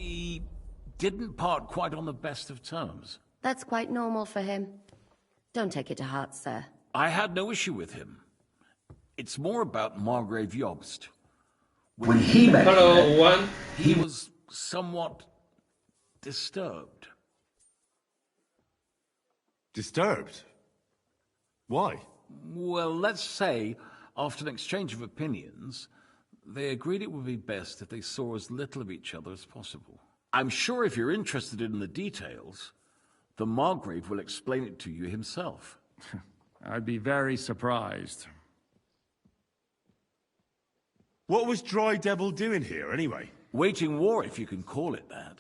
He didn't part quite on the best of terms. That's quite normal for him. Don't take it to heart, sir. I had no issue with him. It's more about Margrave Jobst. When he met Hello, he was somewhat disturbed. Disturbed? Why? Well, let's say, after an exchange of opinions, they agreed it would be best if they saw as little of each other as possible. I'm sure if you're interested in the details, the Margrave will explain it to you himself. I'd be very surprised. What was Dry Devil doing here, anyway? Waging war, if you can call it that.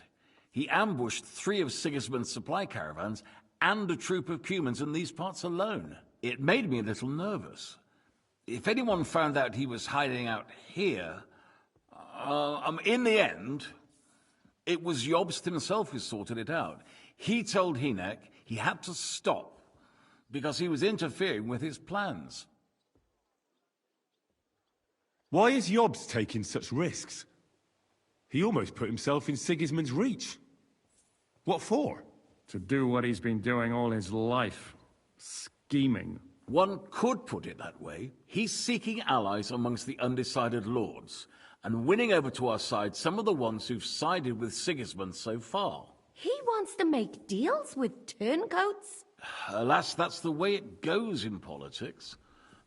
He ambushed 3 of Sigismund's supply caravans and a troop of Cumans in these parts alone. It made me a little nervous. If anyone found out he was hiding out here, in the end, it was Jobst himself who sorted it out. He told Hynek he had to stop because he was interfering with his plans. Why is Jobst taking such risks? He almost put himself in Sigismund's reach. What for? To do what he's been doing all his life. Scheming. One could put it that way. He's seeking allies amongst the undecided lords, and winning over to our side some of the ones who've sided with Sigismund so far. He wants to make deals with turncoats? Alas, that's the way it goes in politics.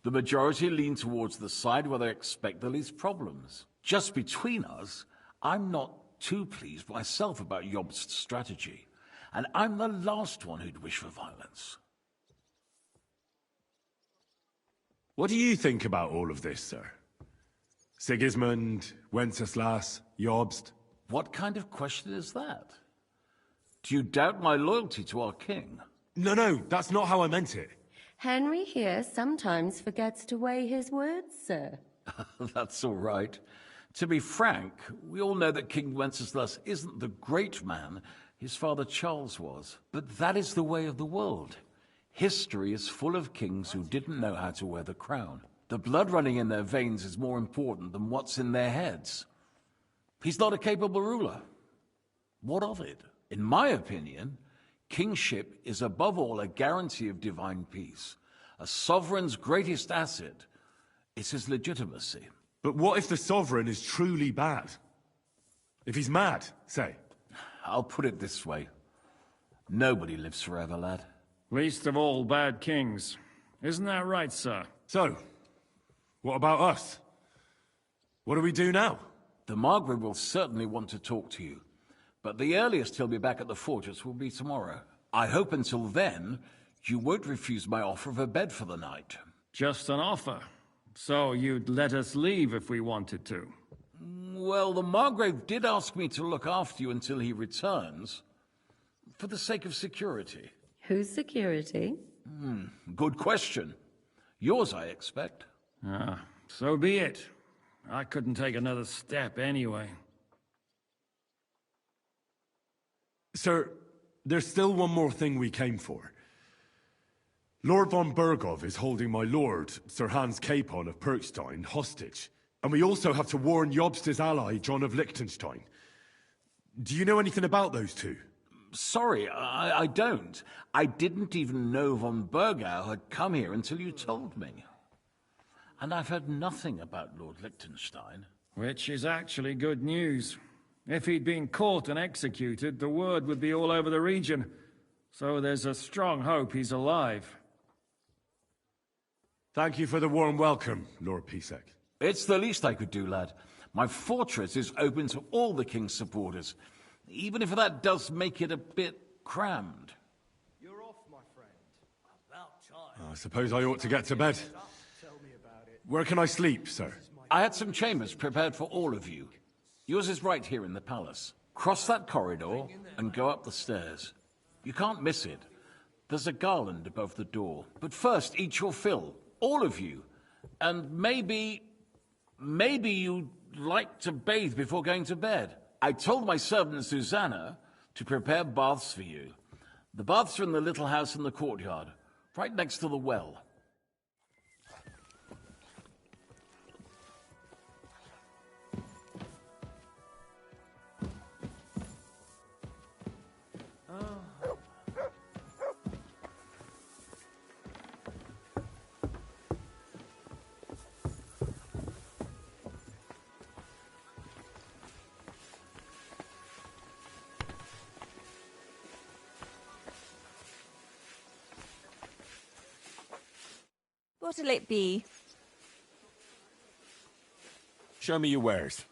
The majority lean towards the side where they expect the least problems. Just between us, I'm not too pleased myself about Jobst's strategy, and I'm the last one who'd wish for violence. What do you think about all of this, sir? Sigismund, Wenceslas, Jobst? What kind of question is that? Do you doubt my loyalty to our king? No, that's not how I meant it. Henry here sometimes forgets to weigh his words, sir. That's all right. To be frank, we all know that King Wenceslas isn't the great man his father Charles was. But that is the way of the world. History is full of kings who didn't know how to wear the crown. The blood running in their veins is more important than what's in their heads. He's not a capable ruler. What of it? In my opinion, kingship is above all a guarantee of divine peace. A sovereign's greatest asset is his legitimacy. But what if the sovereign is truly bad? If he's mad, say? I'll put it this way. Nobody lives forever, lad. Least of all bad kings. Isn't that right, sir? So, what about us? What do we do now? The Margrave will certainly want to talk to you, but the earliest he'll be back at the fortress will be tomorrow. I hope until then, you won't refuse my offer of a bed for the night. Just an offer. So you'd let us leave if we wanted to? Well, the Margrave did ask me to look after you until he returns, for the sake of security. Whose security? Good question. Yours, I expect. So be it. I couldn't take another step anyway. Sir, there's still one more thing we came for. Lord von Bergov is holding my lord, Sir Hans Capon of Perkstein, hostage. And we also have to warn Jobst's ally, John of Liechtenstein. Do you know anything about those two? Sorry, I don't. I didn't even know von Bergau had come here until you told me. And I've heard nothing about Lord Liechtenstein. Which is actually good news. If he'd been caught and executed, the word would be all over the region. So there's a strong hope he's alive. Thank you for the warm welcome, Lord Pisek. It's the least I could do, lad. My fortress is open to all the king's supporters, even if that does make it a bit crammed. You're off, my friend. About time. I suppose I ought to get to bed. Tell me about it. Where can I sleep, sir? I had some chambers prepared for all of you. Yours is right here in the palace. Cross that corridor and go up the stairs. You can't miss it. There's a garland above the door. But first, eat your fill. All of you. And maybe you'd like to bathe before going to bed. I told my servant Susanna to prepare baths for you. The baths are in the little house in the courtyard, right next to the well. What'll it be? Show me your wares.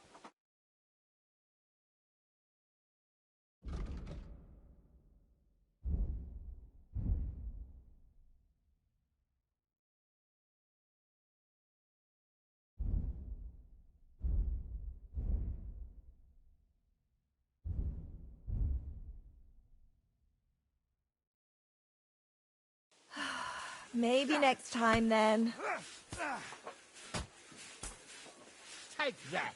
Maybe next time then. Take that.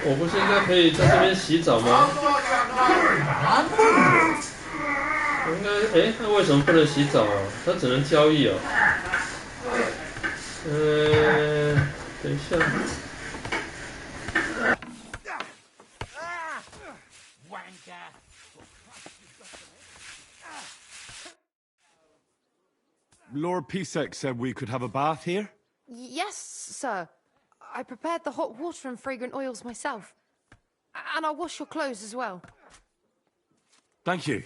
我不是应该可以在这边洗澡吗？我应该，那为什么不能洗澡啊？它只能交易哦。等一下。Lord Pisek said we could have a bath here? Yes, sir. I prepared the hot water and fragrant oils myself. And I'll wash your clothes as well. Thank you.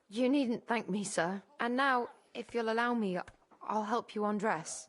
You needn't thank me, sir. And now, if you'll allow me, I'll help you undress.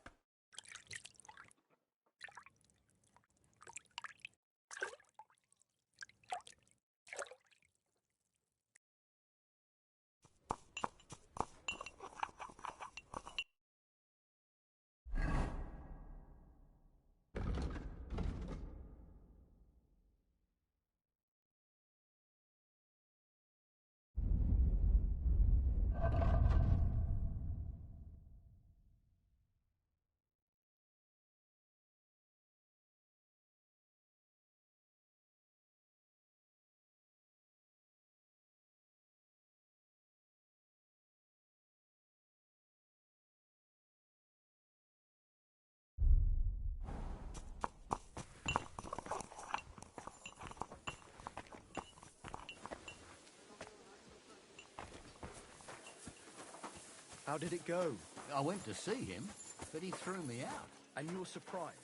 How did it go? I went to see him, but he threw me out. And you were surprised?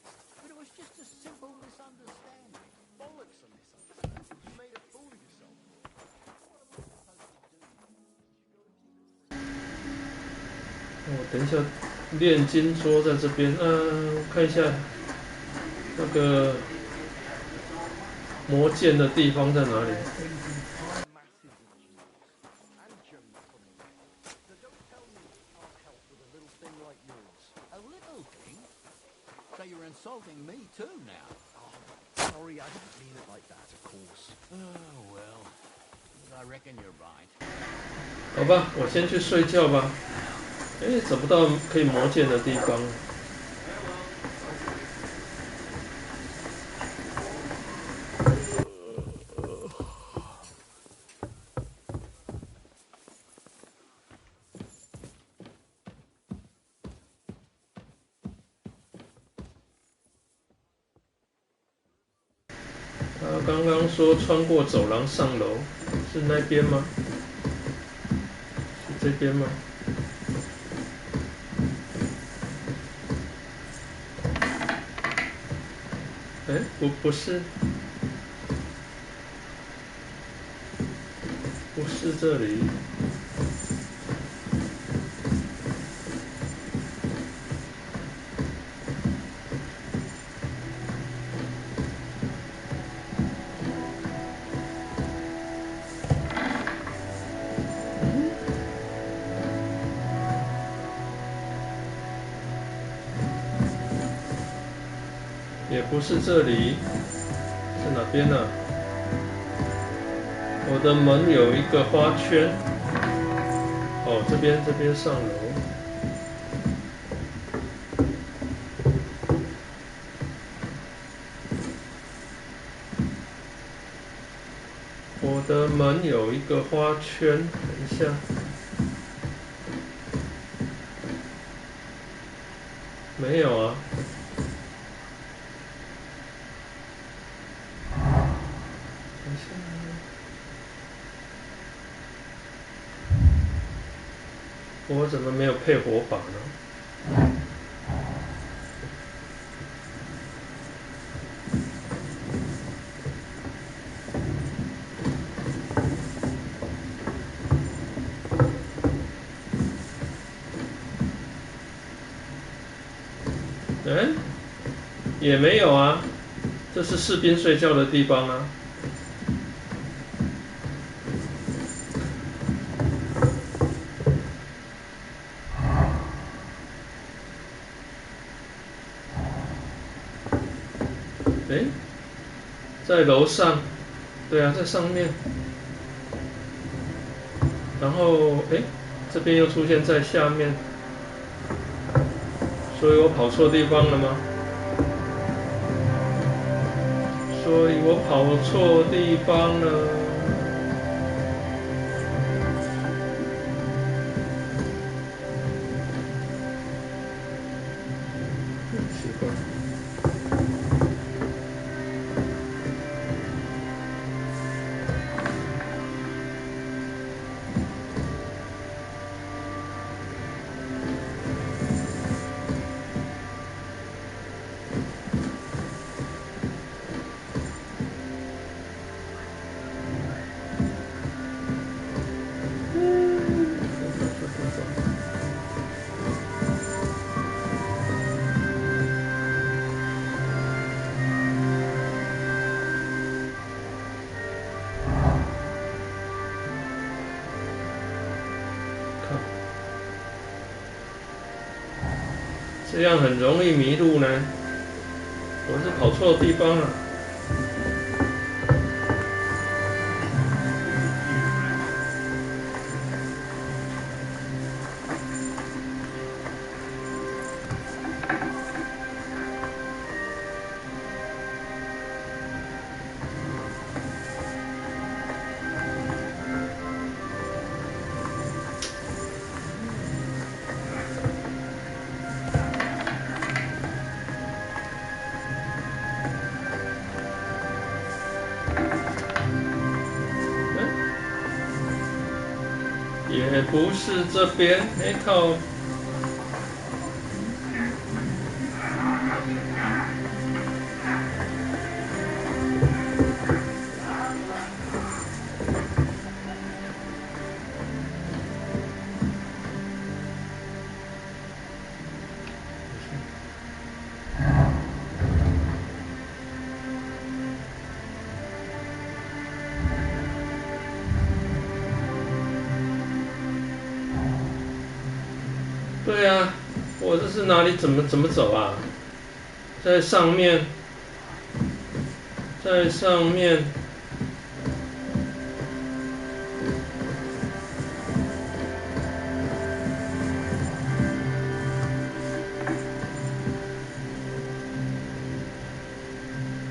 But it was just a simple misunderstanding. Bollocks a misunderstanding. You made a fool of yourself.哦，等一下，炼金桌在这边。看一下那个魔剑的地方在哪里？ So you're insulting me too now. Sorry, I didn't mean it like that, of course. Oh, well. I reckon you're right. 好吧，我先去睡觉吧。找不到可以磨剑的地方。他刚刚说穿过走廊上楼，是那边吗？是这边吗？不是，不是这里。也不是这里，是哪边呢？我的门有一个花圈。哦，这边上楼。我的门有一个花圈，等一下。没有啊。 我怎么没有配火把呢？哎，也没有啊，这是士兵睡觉的地方啊。哎，在楼上，对啊，在上面。然后，哎，这边又出现在下面，所以我跑错地方了吗？所以我跑错地方了。奇怪。这样很容易迷路呢。我是跑错地方了。也不是这边，哎靠！对啊，我这是哪里？怎么走啊？在上面，在上面。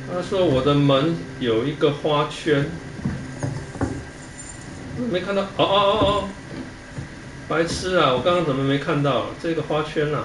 他说我的门有一个花圈，没看到。哦！白痴啊！我刚刚怎么没看到这个花圈啊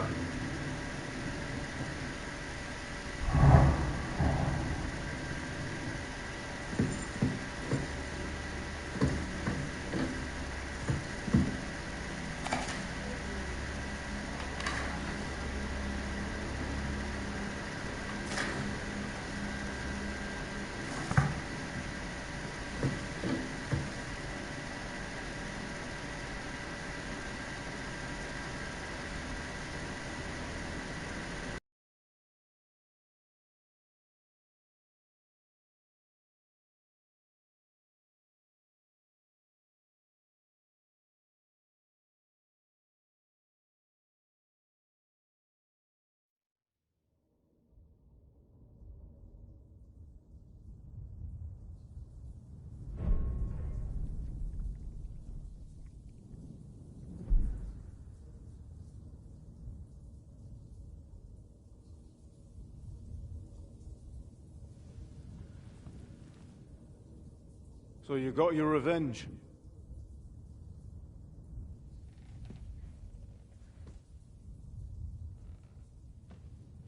？So you got your revenge.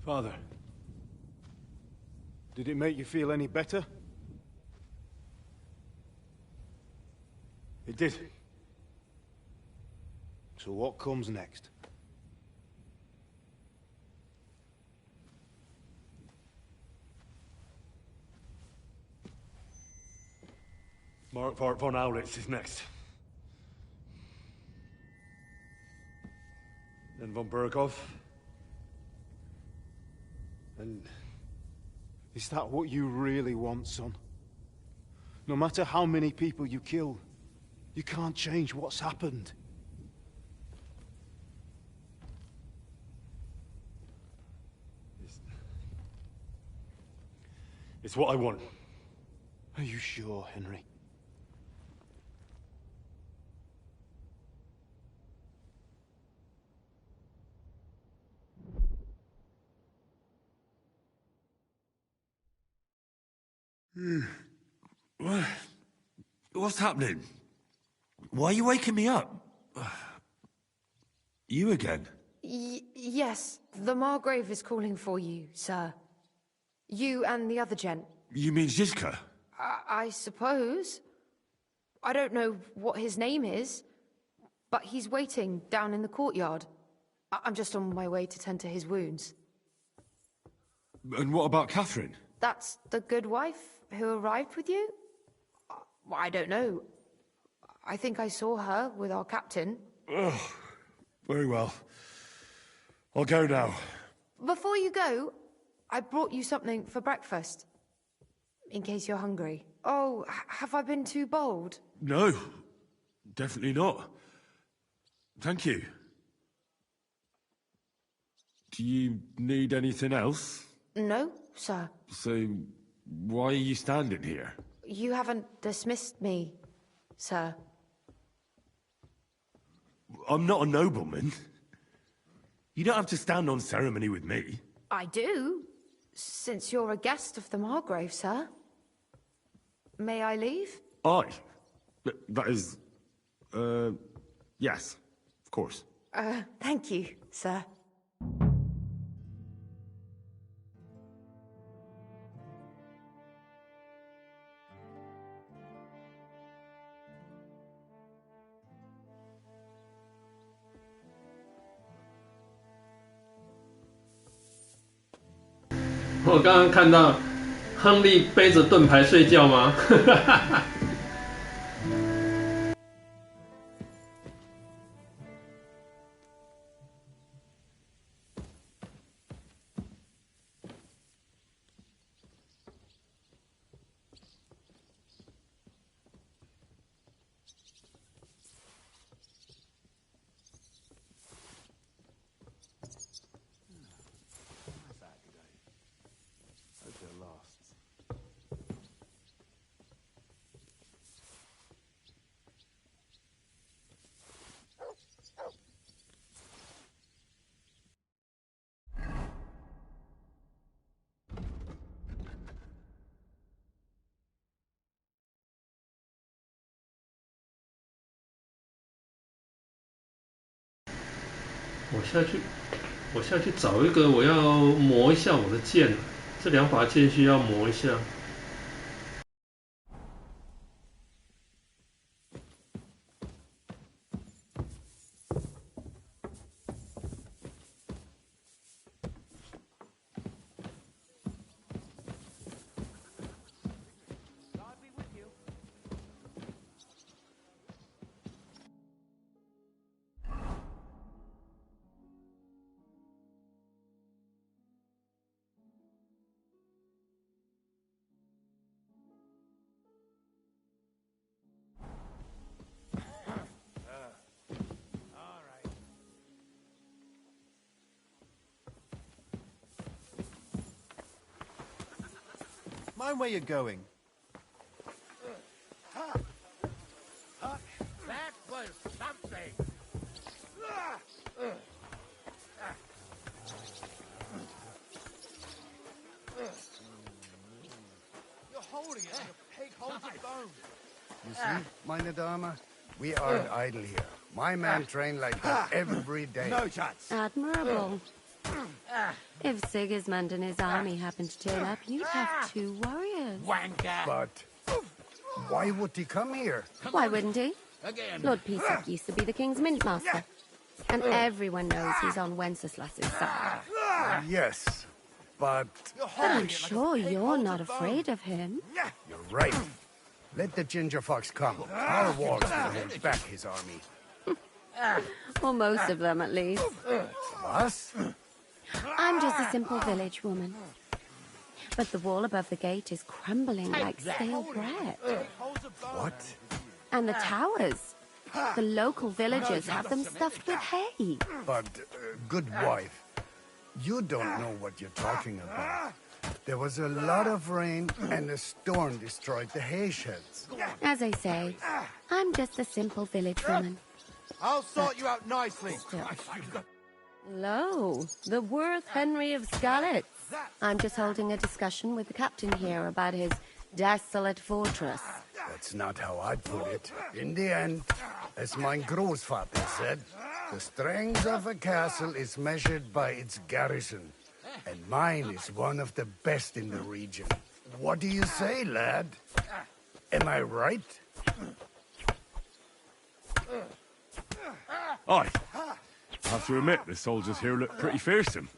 Father, did it make you feel any better? It did. So what comes next? Mark von Aulitz is next. Then von Berghoff. And is that what you really want, son? No matter how many people you kill, you can't change what's happened. It's what I want. Are you sure, Henry? What's happening? Why are you waking me up? You again? Yes, the Margrave is calling for you, sir. You and the other gent. You mean Zizka? I suppose. I don't know what his name is, but he's waiting down in the courtyard. I'm just on my way to tend to his wounds. And what about Catherine? That's the good wife who arrived with you? I don't know. I think I saw her with our captain. Oh, very well. I'll go now. Before you go, I brought you something for breakfast. In case you're hungry. Oh, have I been too bold? No, definitely not. Thank you. Do you need anything else? No, sir. So, why are you standing here? You haven't dismissed me, sir. I'm not a nobleman. You don't have to stand on ceremony with me. I do, since you're a guest of the Margrave, sir. May I leave? That is... yes, of course. Thank you, sir.我刚刚看到亨利背着盾牌睡觉吗？我下去找一个，我要磨一下我的剑，这两把剑需要磨一下。Mind where you're going. That was something. You're holding it like a pig holds a bone. You see, meine Dame, we aren't idle here. My man trained like that every day. No chance. Admirable. If Sigismund and his army happened to turn up, you'd have 2 warriors. Wanker. But why would he come here? Why wouldn't he? Again. Lord Pisak used to be the king's mintmaster. And everyone knows he's on Wenceslas's side. Yes, but But I'm sure you're not afraid of him. you're right. Let the ginger fox come. Our walls will hold back his army. Or most of them, at least. Us? I'm just a simple village woman. But the wall above the gate is crumbling like stale bread. What? And the towers. The local villagers have them stuffed with hay. But, good wife, you don't know what you're talking about. There was a lot of rain, and a storm destroyed the hay sheds. As I say, I'm just a simple village woman. I'll sort you out nicely. Hello, the Worth Henry of Skalitz. I'm just holding a discussion with the captain here about his desolate fortress. That's not how I'd put it. In the end, as my großvater said, the strength of a castle is measured by its garrison. And mine is one of the best in the region. What do you say, lad? Am I right? Aye. I have to admit, the soldiers here look pretty fearsome.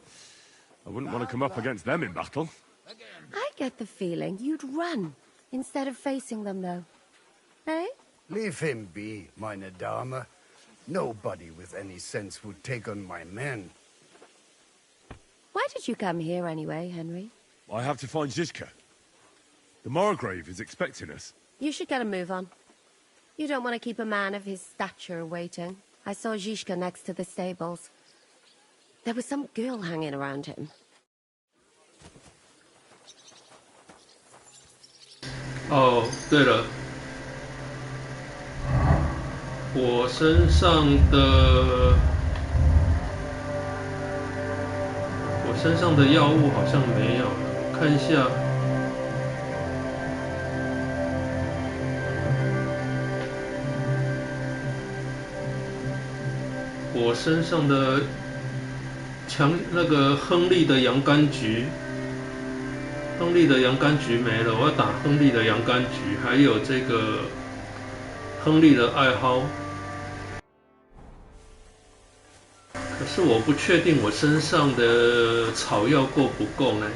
I wouldn't want to come up against them in battle. I get the feeling you'd run instead of facing them, though. Eh? Leave him be, meine Dame. Nobody with any sense would take on my men. Why did you come here anyway, Henry? I have to find Zizka. The Margrave is expecting us. You should get a move on. You don't want to keep a man of his stature waiting. I saw Zizka next to the stables. There was some girl hanging around him.哦，对了，我身上的药物好像没有，看一下。我身上的那个亨利的洋甘菊，亨利的洋甘菊没了，我要打亨利的洋甘菊，还有这个亨利的艾蒿。可是我不确定我身上的草药够不够呢？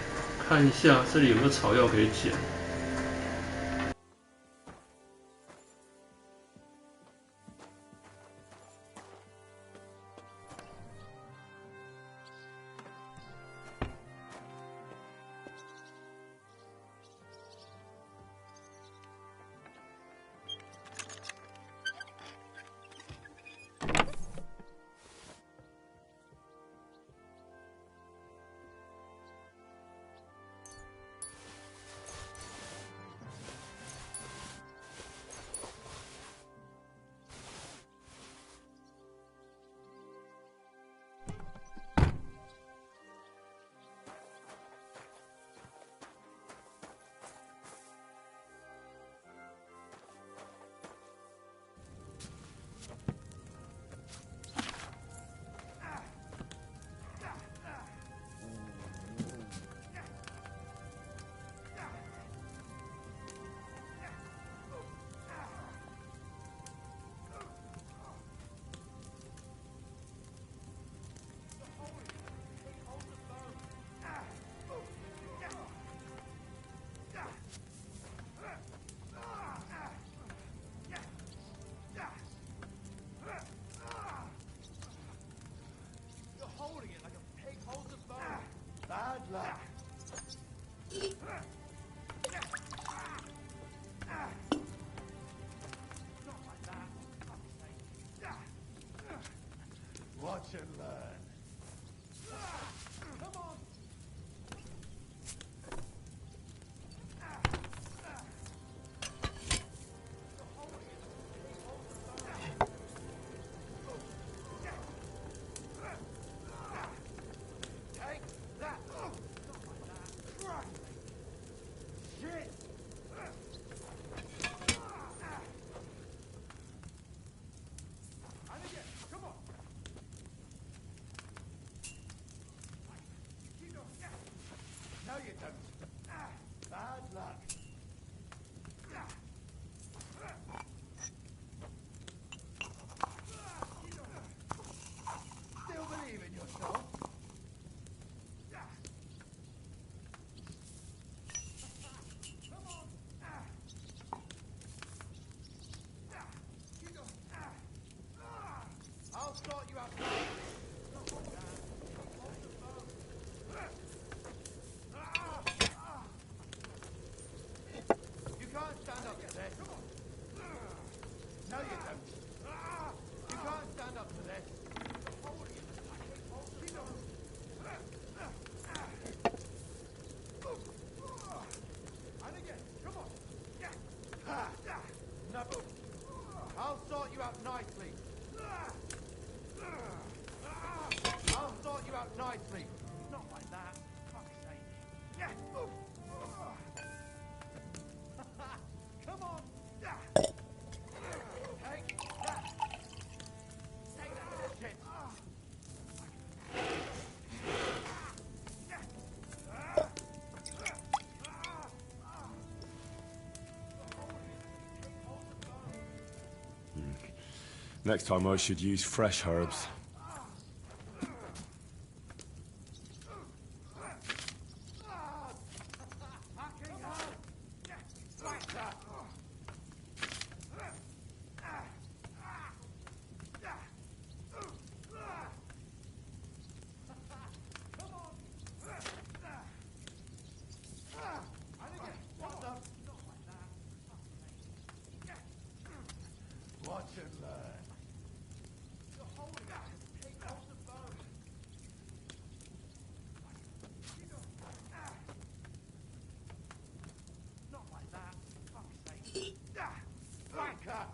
看一下这里有没有草药可以捡。Watch and learn. Come on. Take that. Shit. And again. Come on. No, you don't. Bad luck. Still believe in yourself? Come on. I'll sort you out. Next time I should use fresh herbs. Watch and learn. You're holding it. Take off the bone. Not like that. Fuck's sake. Flanker.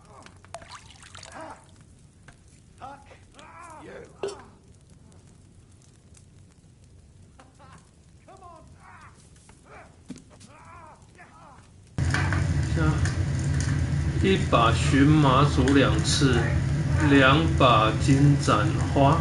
Huck. You. Come on. 一把荨麻竹2次，2把金盏花。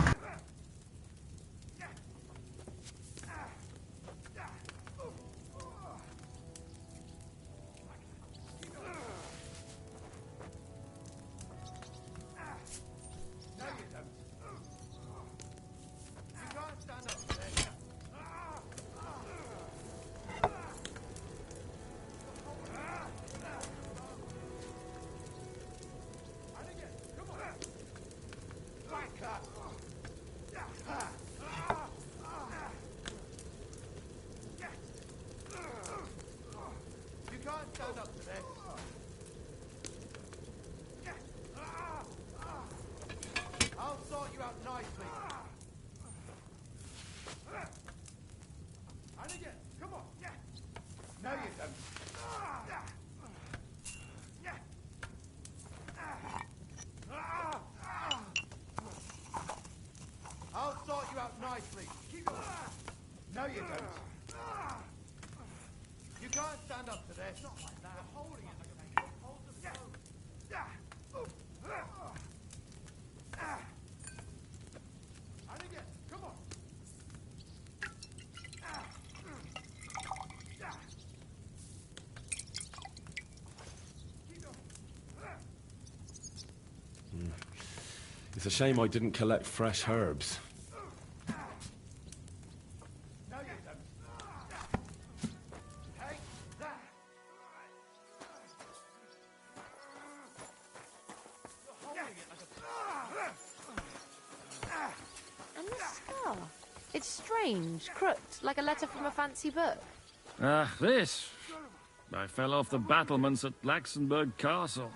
Stand up to this. I'll sort you out nicely. And again, come on. No, you don't. I'll sort you out nicely. Keep going. No, you don't. You can't stand up to this. Not like that. You're holding it like a hold the phone. And again, come on. It's a shame I didn't collect fresh herbs. And the scar. It's strange, crooked, like a letter from a fancy book. This. I fell off the battlements at Laxenburg Castle.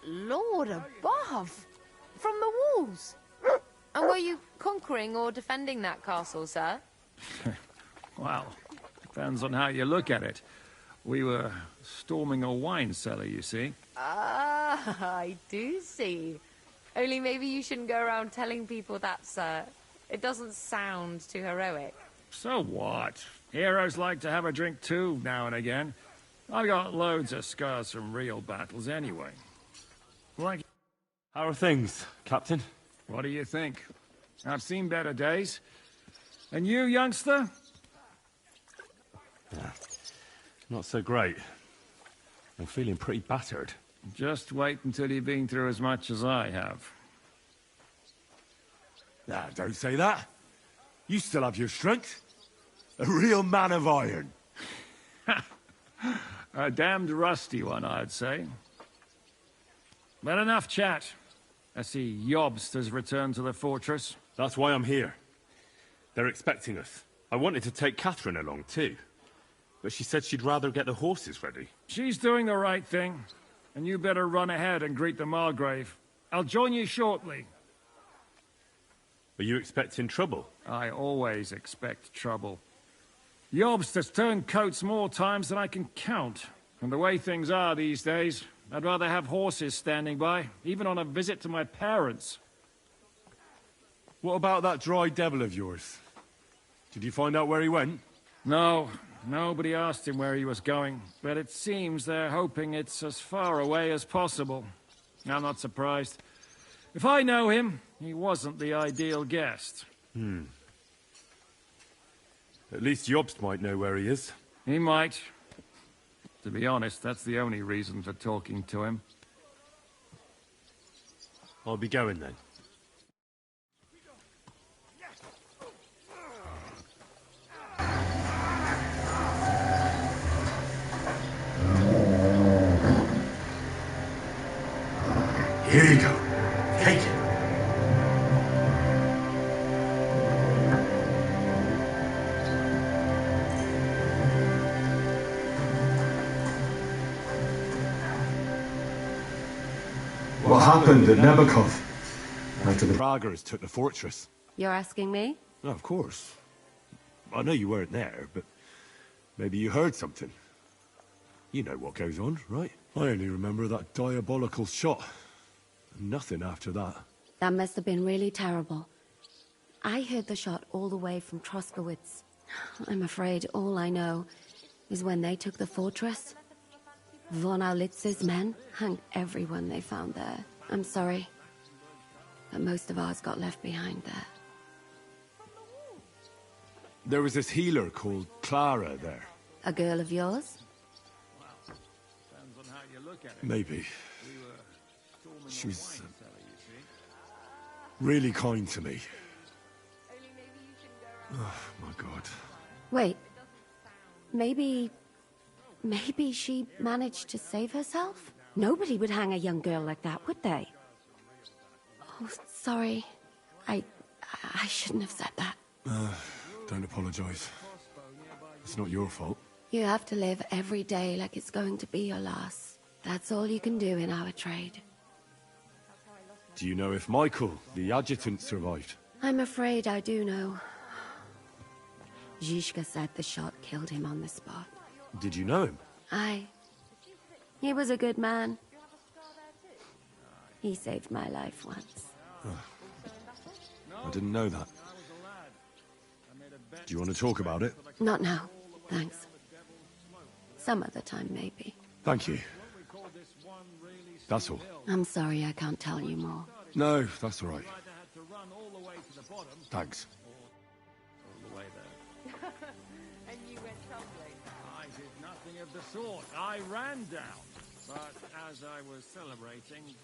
Lord above! From the walls! And were you conquering or defending that castle, sir? Well, depends on how you look at it. We were storming a wine cellar, you see. Ah, I do see. Only maybe you shouldn't go around telling people that, sir. It doesn't sound too heroic. So what? Heroes like to have a drink too, now and again. I've got loads of scars from real battles anyway. Like... How are things, Captain? What do you think? I've seen better days. And you, youngster? Yeah, not so great. I'm feeling pretty battered. Just wait until you've been through as much as I have. Ah, don't say that. You still have your strength. A real man of iron. A damned rusty one, I'd say. But enough chat. I see Jobst has returned to the fortress. That's why I'm here. They're expecting us. I wanted to take Catherine along too, but she said she'd rather get the horses ready. She's doing the right thing, and you better run ahead and greet the Margrave. I'll join you shortly. Are you expecting trouble? I always expect trouble. Jobst has turned coats more times than I can count. And the way things are these days, I'd rather have horses standing by, even on a visit to my parents. What about that dry devil of yours? Did you find out where he went? No, nobody asked him where he was going, but it seems they're hoping it's as far away as possible. I'm not surprised. If I know him, he wasn't the ideal guest. At least Jobst might know where he is. He might. To be honest, that's the only reason for talking to him. I'll be going then. Here you go. Take it. What happened at Nebakov? After the Praguers took the fortress. You're asking me? No, of course. I know you weren't there, but maybe you heard something. You know what goes on, right? I only remember that diabolical shot. Nothing after that. That must have been really terrible. I heard the shot all the way from Troskowitz. I'm afraid all I know is when they took the fortress, Von Aulitz's men hung everyone they found there. I'm sorry, but most of ours got left behind there. There was this healer called Clara there. A girl of yours? Maybe. She was really kind to me. Oh, my God. Wait. Maybe she managed to save herself? Nobody would hang a young girl like that, would they? Oh, sorry. I shouldn't have said that. Don't apologize. It's not your fault. You have to live every day like it's going to be your last. That's all you can do in our trade. Do you know if Michael, the adjutant, survived? I'm afraid I do know. Zhishka said the shot killed him on the spot. Did you know him? Aye. He was a good man. He saved my life once. I didn't know that. Do you want to talk about it? Not now, thanks. Some other time, maybe. Thank you. That's all. I'm sorry I can't tell you more. No, that's all right. Thanks. And you went tumbling. I did nothing of the sort. I ran down. But as I was celebrating...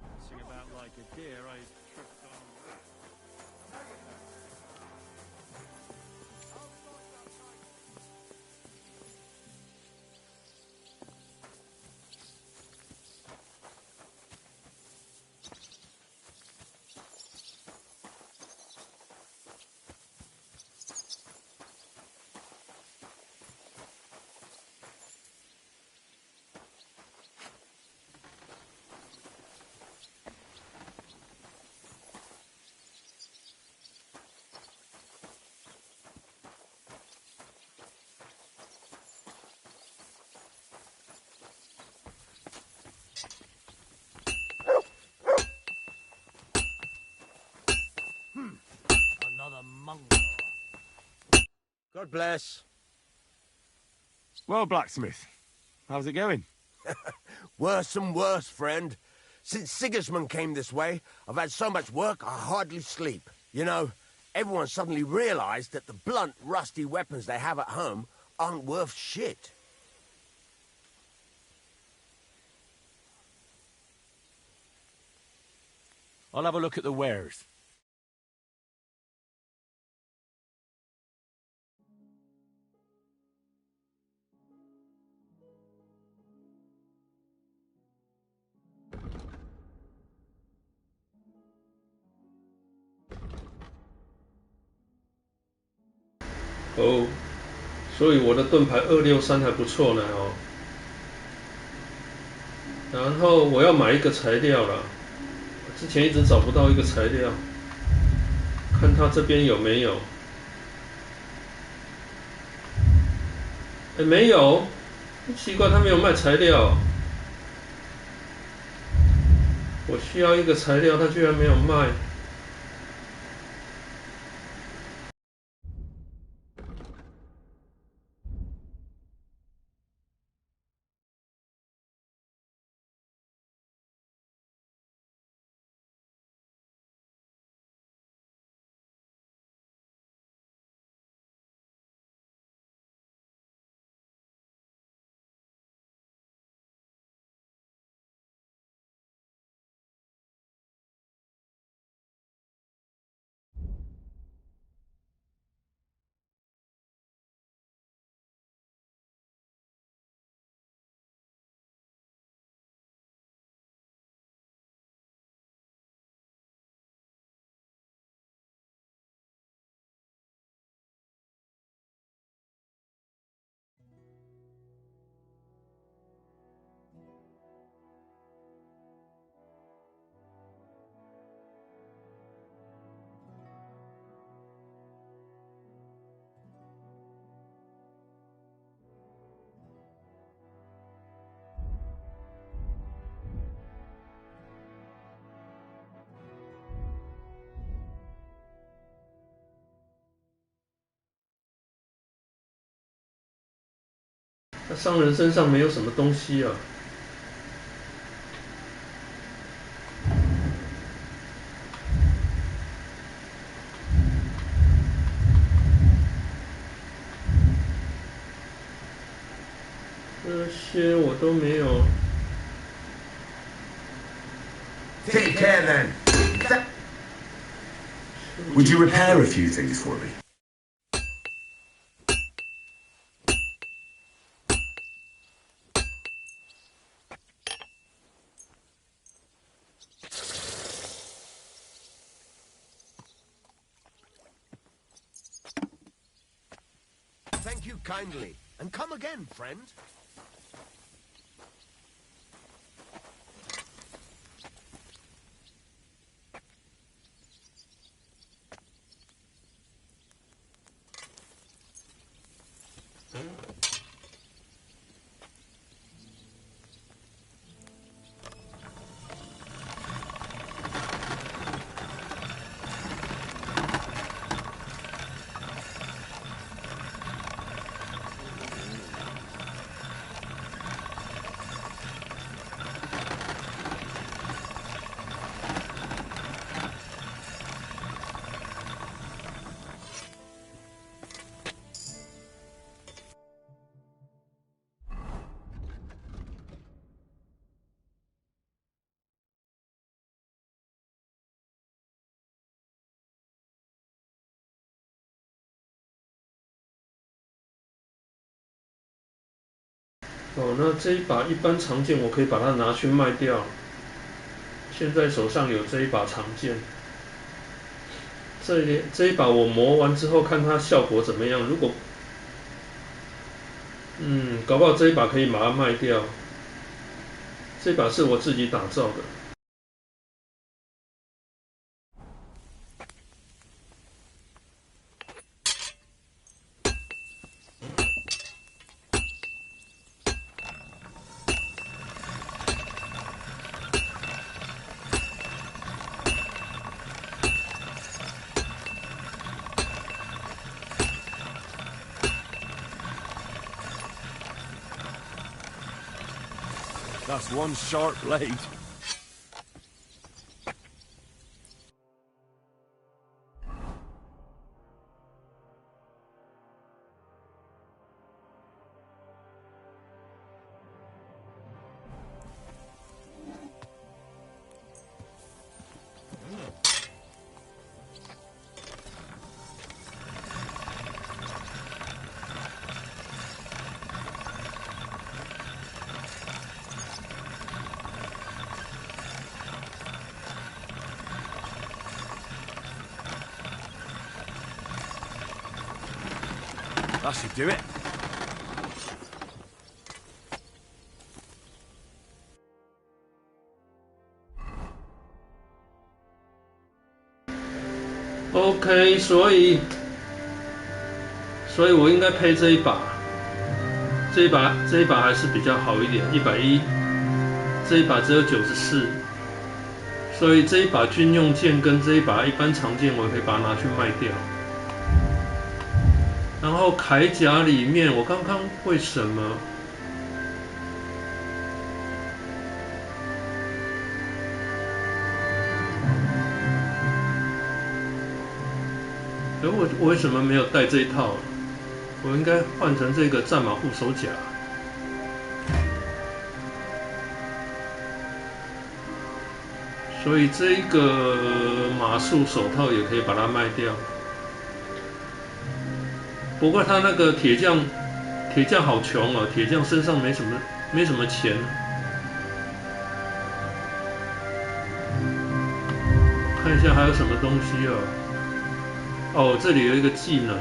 Dancing about like a deer, I tripped on... Another mongrel. God bless. Well, blacksmith, how's it going? Worse and worse, friend. Since Sigismund came this way, I've had so much work I hardly sleep. You know, everyone suddenly realized that the blunt, rusty weapons they have at home aren't worth shit. I'll have a look at the wares.哦，所以我的盾牌263还不错呢哦。然后我要买一个材料啦，之前一直找不到一个材料，看他这边有没有。哎，没有，奇怪，他没有卖材料。我需要一个材料，他居然没有卖。那商人身上没有什么东西啊。这些我都没有。Take care then. Would you repair a few things for me? Thank you kindly, and come again, friend.哦，那这一把一般长剑，我可以把它拿去卖掉。现在手上有这一把长剑，这一把我磨完之后，看它效果怎么样。如果，搞不好这一把可以把它卖掉。这把是我自己打造的。That's one sharp blade. That should do it. OK， 所以我应该配这一把，这一把还是比较好一点，110，这一把只有94，所以这一把军用剑跟这一把一般长剑，我可以把它拿去卖掉。然后铠甲里面，我刚刚为什么？我为什么没有带这一套？我应该换成这个战马护手甲。所以这个马术手套也可以把它卖掉。不过他那个铁匠好穷哦，铁匠身上没什么钱。看一下还有什么东西哦。哦，这里有一个技能。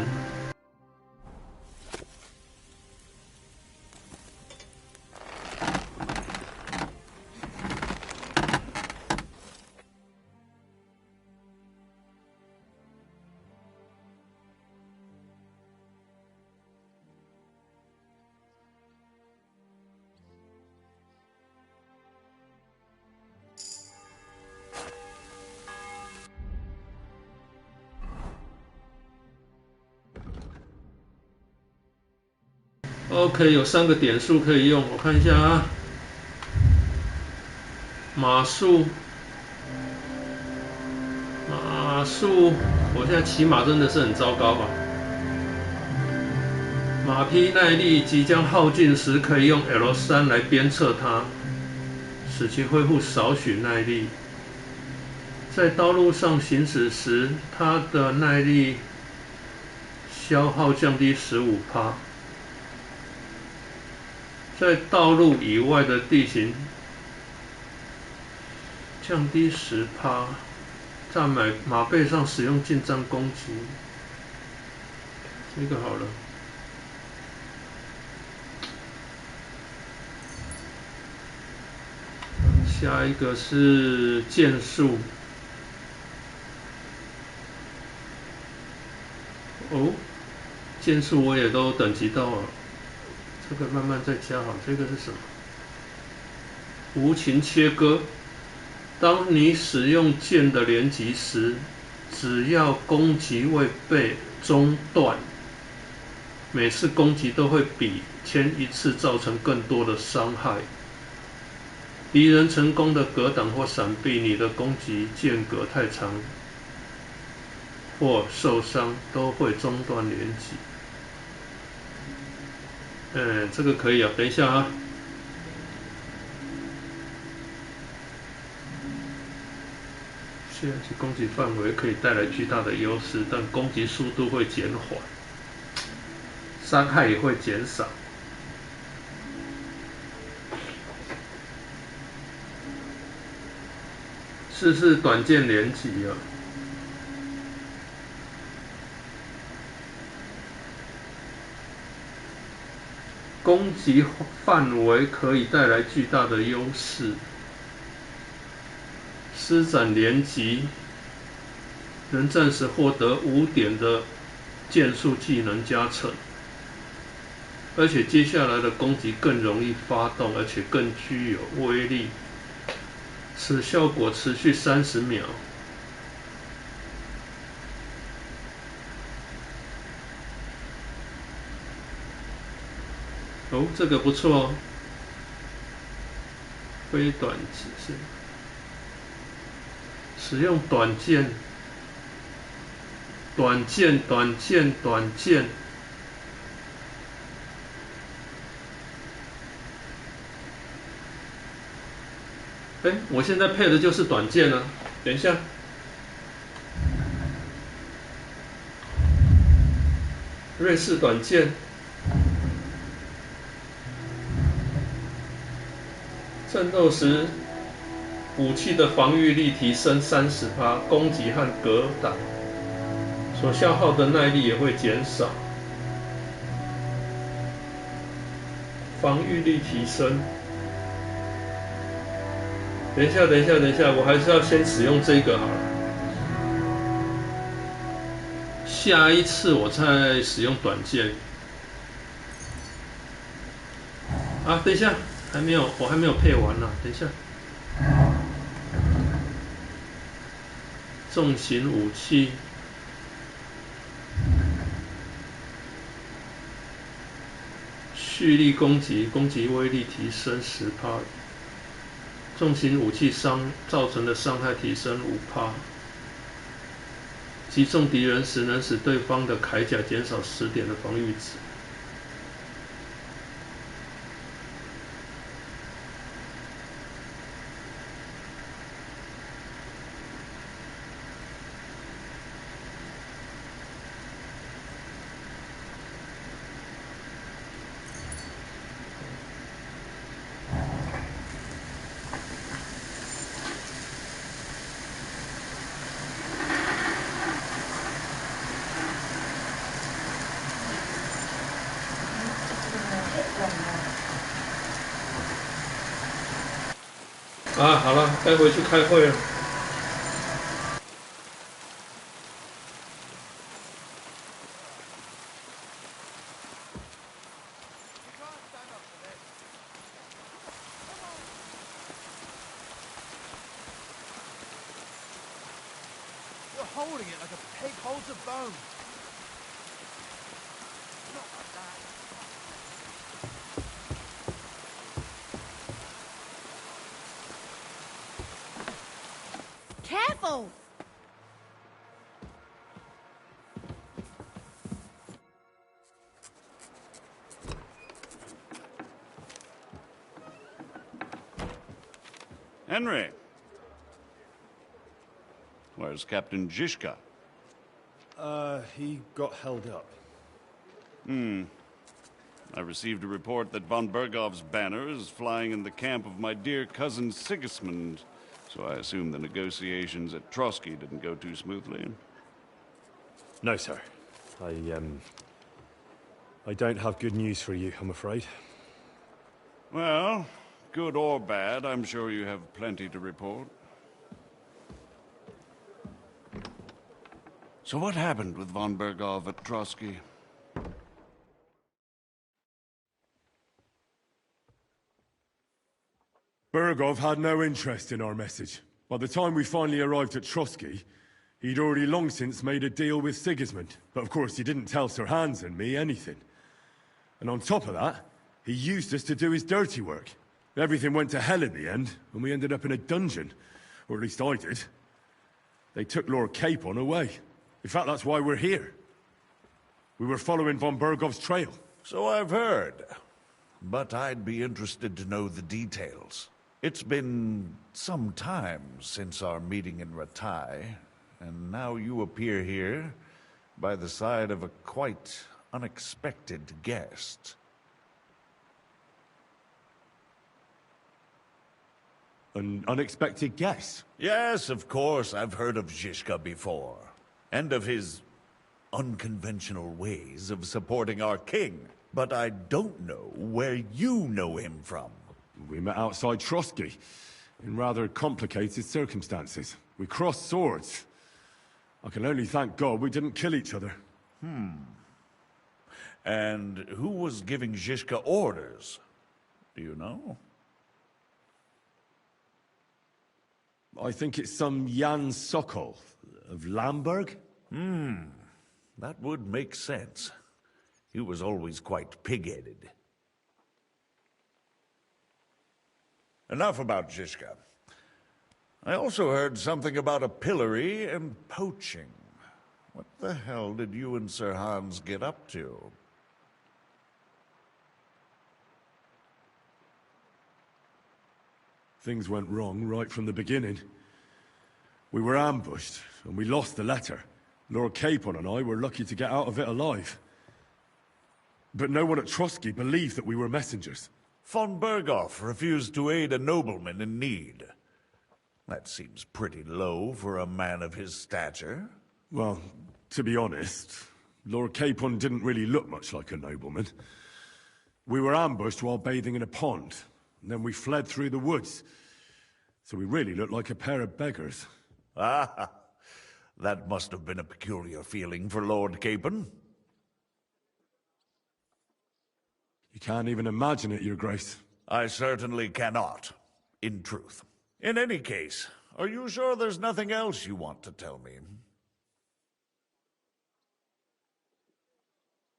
OK， 有3个点数可以用，我看一下啊。马术，我现在骑马真的是很糟糕吧？马匹耐力即将耗尽时，可以用 L3来鞭策它，使其恢复少许耐力。在道路上行驶时，它的耐力消耗降低15%。在道路以外的地形降低10%，在马背上使用近战攻击，这个好了。下一个是剑术。哦，剑术我也都等级到了，这个慢慢再加好。这个是什么？无情切割。当你使用剑的连击时，只要攻击未被中断，每次攻击都会比前一次造成更多的伤害。敌人成功的格挡或闪避你的攻击间隔太长或受伤，都会中断连击。这个可以啊，等一下啊。限制攻击范围可以带来巨大的优势，但攻击速度会减缓，伤害也会减少。试试短剑连击啊！攻击范围可以带来巨大的优势。施展连击，能暂时获得5点的剑术技能加成，而且接下来的攻击更容易发动，而且更具有威力。此效果持续30秒。哦，这个不错哦。非短击是。使用短剑，短剑。我现在配的就是短剑啊。等一下，瑞士短剑，战斗时。武器的防御力提升30%，攻击和格挡所消耗的耐力也会减少。防御力提升。等一下，我还是要先使用这个好了。下一次我再使用短剑。啊，等一下，我还没有配完呢，等一下。重型武器，蓄力攻击，攻击威力提升10%，重型武器造成的伤害提升5%，击中敌人时能使对方的铠甲减少10点的防御值。好了，该回去开会了。You're holding it like a pig holds a bone. Not like that. careful! Henry! Where's Captain Zizka? He got held up. I received a report that von Bergov's banner is flying in the camp of my dear cousin Sigismund, so I assume the negotiations at Trotsky didn't go too smoothly. No, sir. I don't have good news for you, I'm afraid. Well, good or bad, I'm sure you have plenty to report. So what happened with von Bergov at Trotsky? Bergov had no interest in our message. By the time we finally arrived at Trotsky, he'd already long since made a deal with Sigismund. But of course, he didn't tell Sir Hans and me anything. And on top of that, he used us to do his dirty work. Everything went to hell in the end, and we ended up in a dungeon. Or at least I did. They took Lord Capon away. In fact, that's why we're here. We were following von Bergov's trail. So I've heard. But I'd be interested to know the details. It's been some time since our meeting in Ratai, and now you appear here by the side of a quite unexpected guest. An unexpected guest? Yes, of course, I've heard of Zizka before. And of his unconventional ways of supporting our king. But I don't know where you know him from. We met outside Trotsky, in rather complicated circumstances. We crossed swords. I can only thank God we didn't kill each other. And who was giving Zizka orders? Do you know? I think it's some Jan Sokol of Lamberg. That would make sense. He was always quite pig-headed. Enough about Zizka. I also heard something about a pillory and poaching. What the hell did you and Sir Hans get up to? Things went wrong right from the beginning. We were ambushed, and we lost the letter. Lord Capon and I were lucky to get out of it alive. But no one at Trotsky believed that we were messengers. Von Bergov refused to aid a nobleman in need. That seems pretty low for a man of his stature. Well, to be honest, Lord Capon didn't really look much like a nobleman. We were ambushed while bathing in a pond, and then we fled through the woods. So we really looked like a pair of beggars. Ah, that must have been a peculiar feeling for Lord Capon. You can't even imagine it, Your Grace. I certainly cannot, in truth. In any case, are you sure there's nothing else you want to tell me?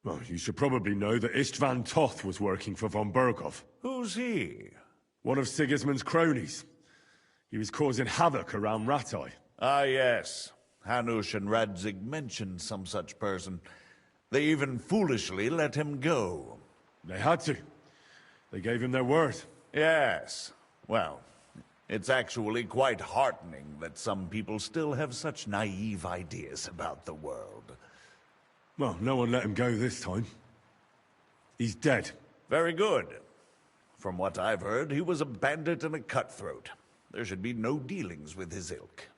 Well, you should probably know that Istvan Toth was working for von Bergov. Who's he? One of Sigismund's cronies. He was causing havoc around Ratai. Ah, yes. Hanush and Radzig mentioned some such person. They even foolishly let him go. They had to. They gave him their word. Yes. Well, it's actually quite heartening that some people still have such naive ideas about the world. Well, no one let him go this time. He's dead. Very good. From what I've heard, he was a bandit and a cutthroat. There should be no dealings with his ilk.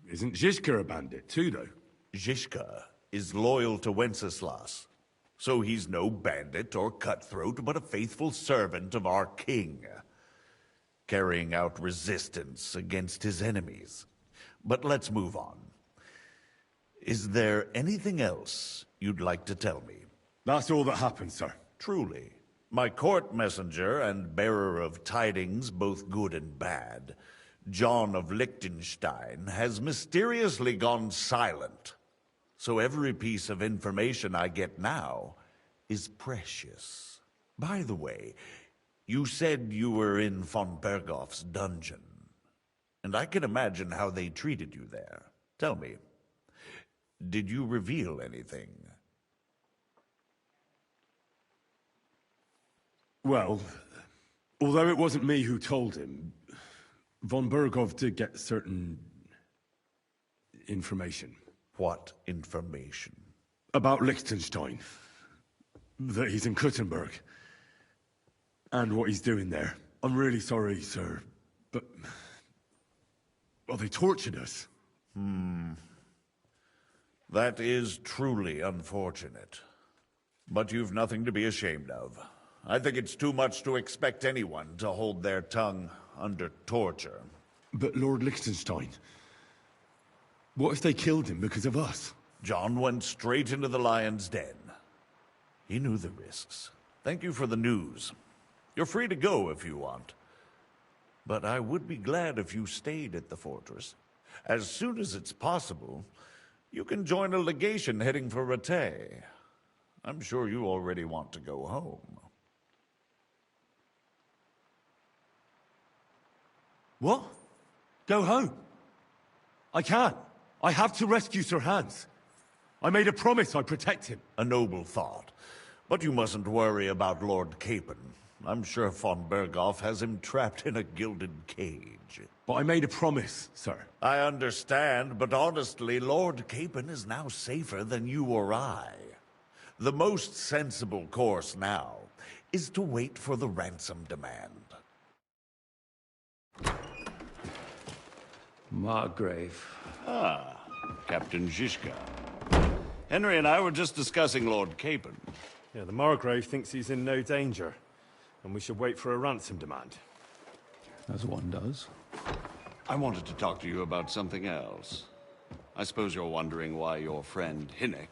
Isn't Zizka a bandit too, though? Zizka is loyal to Wenceslas. So he's no bandit or cutthroat, but a faithful servant of our king, carrying out resistance against his enemies. But let's move on. Is there anything else you'd like to tell me? That's all that happened, sir. Truly. My court messenger and bearer of tidings, both good and bad, John of Liechtenstein, has mysteriously gone silent. So every piece of information I get now is precious. By the way, You said you were in von Bergoff's dungeon, and I can imagine how they treated you there. Tell me, did you reveal anything? Well, although it wasn't me who told him, von Berghoff did get certain information. What information? About Liechtenstein. That he's in Kuttenberg. And what he's doing there. I'm really sorry, sir, but... well, they tortured us. That is truly unfortunate. But you've nothing to be ashamed of. I think it's too much to expect anyone to hold their tongue under torture. But Lord Liechtenstein... what if they killed him because of us? John went straight into the lion's den. He knew the risks. Thank you for the news. You're free to go if you want. But I would be glad if you stayed at the fortress. As soon as it's possible, you can join a legation heading for Rattay. I'm sure you already want to go home. What? Go home? I can't. I have to rescue Sir Hans. I made a promise I'd protect him. A noble thought. But you mustn't worry about Lord Capon. I'm sure von Berghoff has him trapped in a gilded cage. But I made a promise, sir. I understand, but honestly, Lord Capon is now safer than you or I. The most sensible course now is to wait for the ransom demand. Margrave. Ah, Captain Zizka. Henry and I were just discussing Lord Capon. Yeah, the Margrave thinks he's in no danger, and we should wait for a ransom demand. As one does. I wanted to talk to you about something else. I suppose you're wondering why your friend Hinnek,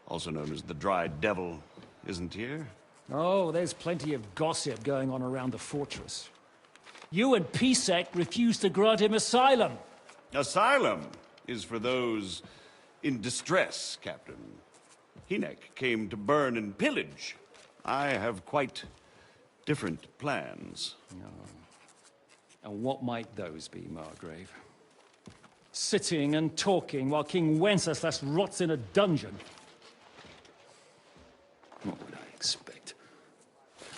also known as the Dried Devil, isn't here? Oh, there's plenty of gossip going on around the fortress. You and Pisek refused to grant him asylum. Asylum is for those in distress, Captain. Hinnek came to burn and pillage. I have quite different plans. Oh. And what might those be, Margrave? Sitting and talking while King Wenceslas rots in a dungeon. What would I expect?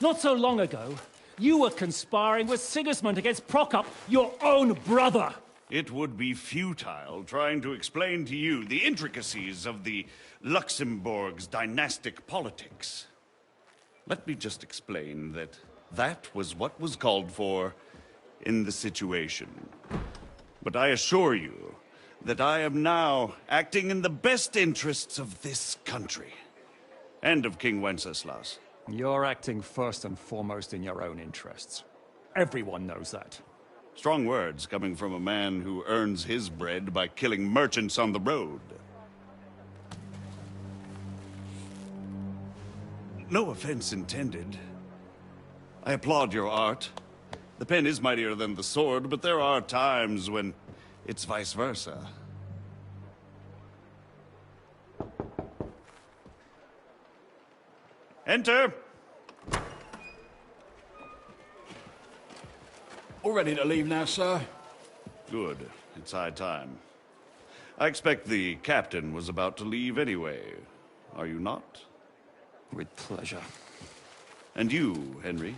Not so long ago, you were conspiring with Sigismund against Prokop, your own brother. It would be futile trying to explain to you the intricacies of the Luxembourg's dynastic politics. Let me just explain that that was what was called for in the situation. But I assure you that I am now acting in the best interests of this country and of King Wenceslas. You're acting first and foremost in your own interests. Everyone knows that. Strong words coming from a man who earns his bread by killing merchants on the road. No offense intended. I applaud your art. The pen is mightier than the sword, but there are times when it's vice versa. Enter! All ready to leave now, sir? Good. It's high time. I expect the captain was about to leave anyway. Are you not? With pleasure. And you, Henry?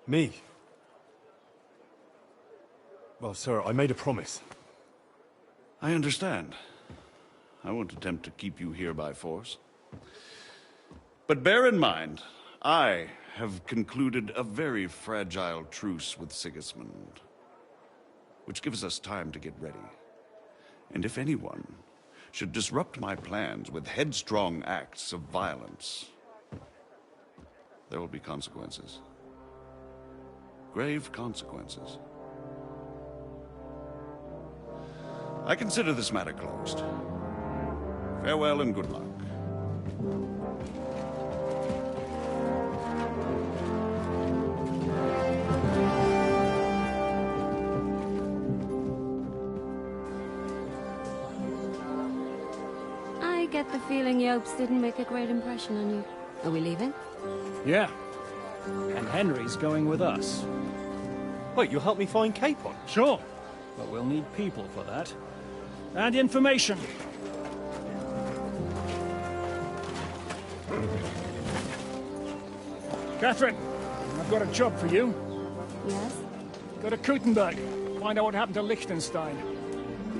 Me? Well, sir, I made a promise. I understand. I won't attempt to keep you here by force. But bear in mind, I have concluded a very fragile truce with Sigismund, which gives us time to get ready. And if anyone should disrupt my plans with headstrong acts of violence, there will be consequences. Grave consequences. I consider this matter closed. Farewell and good luck. I get the feeling Yopes didn't make a great impression on you. Are we leaving? Yeah. And Henry's going with us. Wait, you'll help me find Capon? Sure, but we'll need people for that. And information. Catherine, I've got a job for you. Yes? Go to Kuttenberg. Find out what happened to Liechtenstein.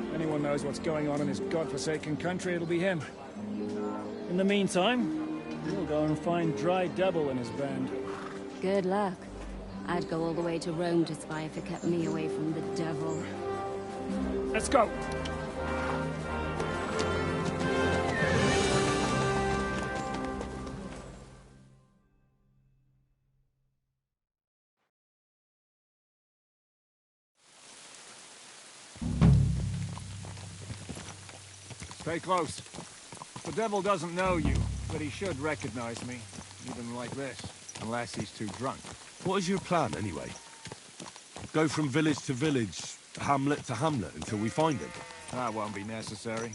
If anyone knows what's going on in his godforsaken country, it'll be him. In the meantime, we'll go and find Dry Devil and his band. Good luck. I'd go all the way to Rome to spy if it kept me away from the devil. Let's go! Stay close. The devil doesn't know you, but he should recognize me, even like this. Unless he's too drunk. What is your plan, anyway? Go from village to village, hamlet to hamlet, until we find him? That won't be necessary.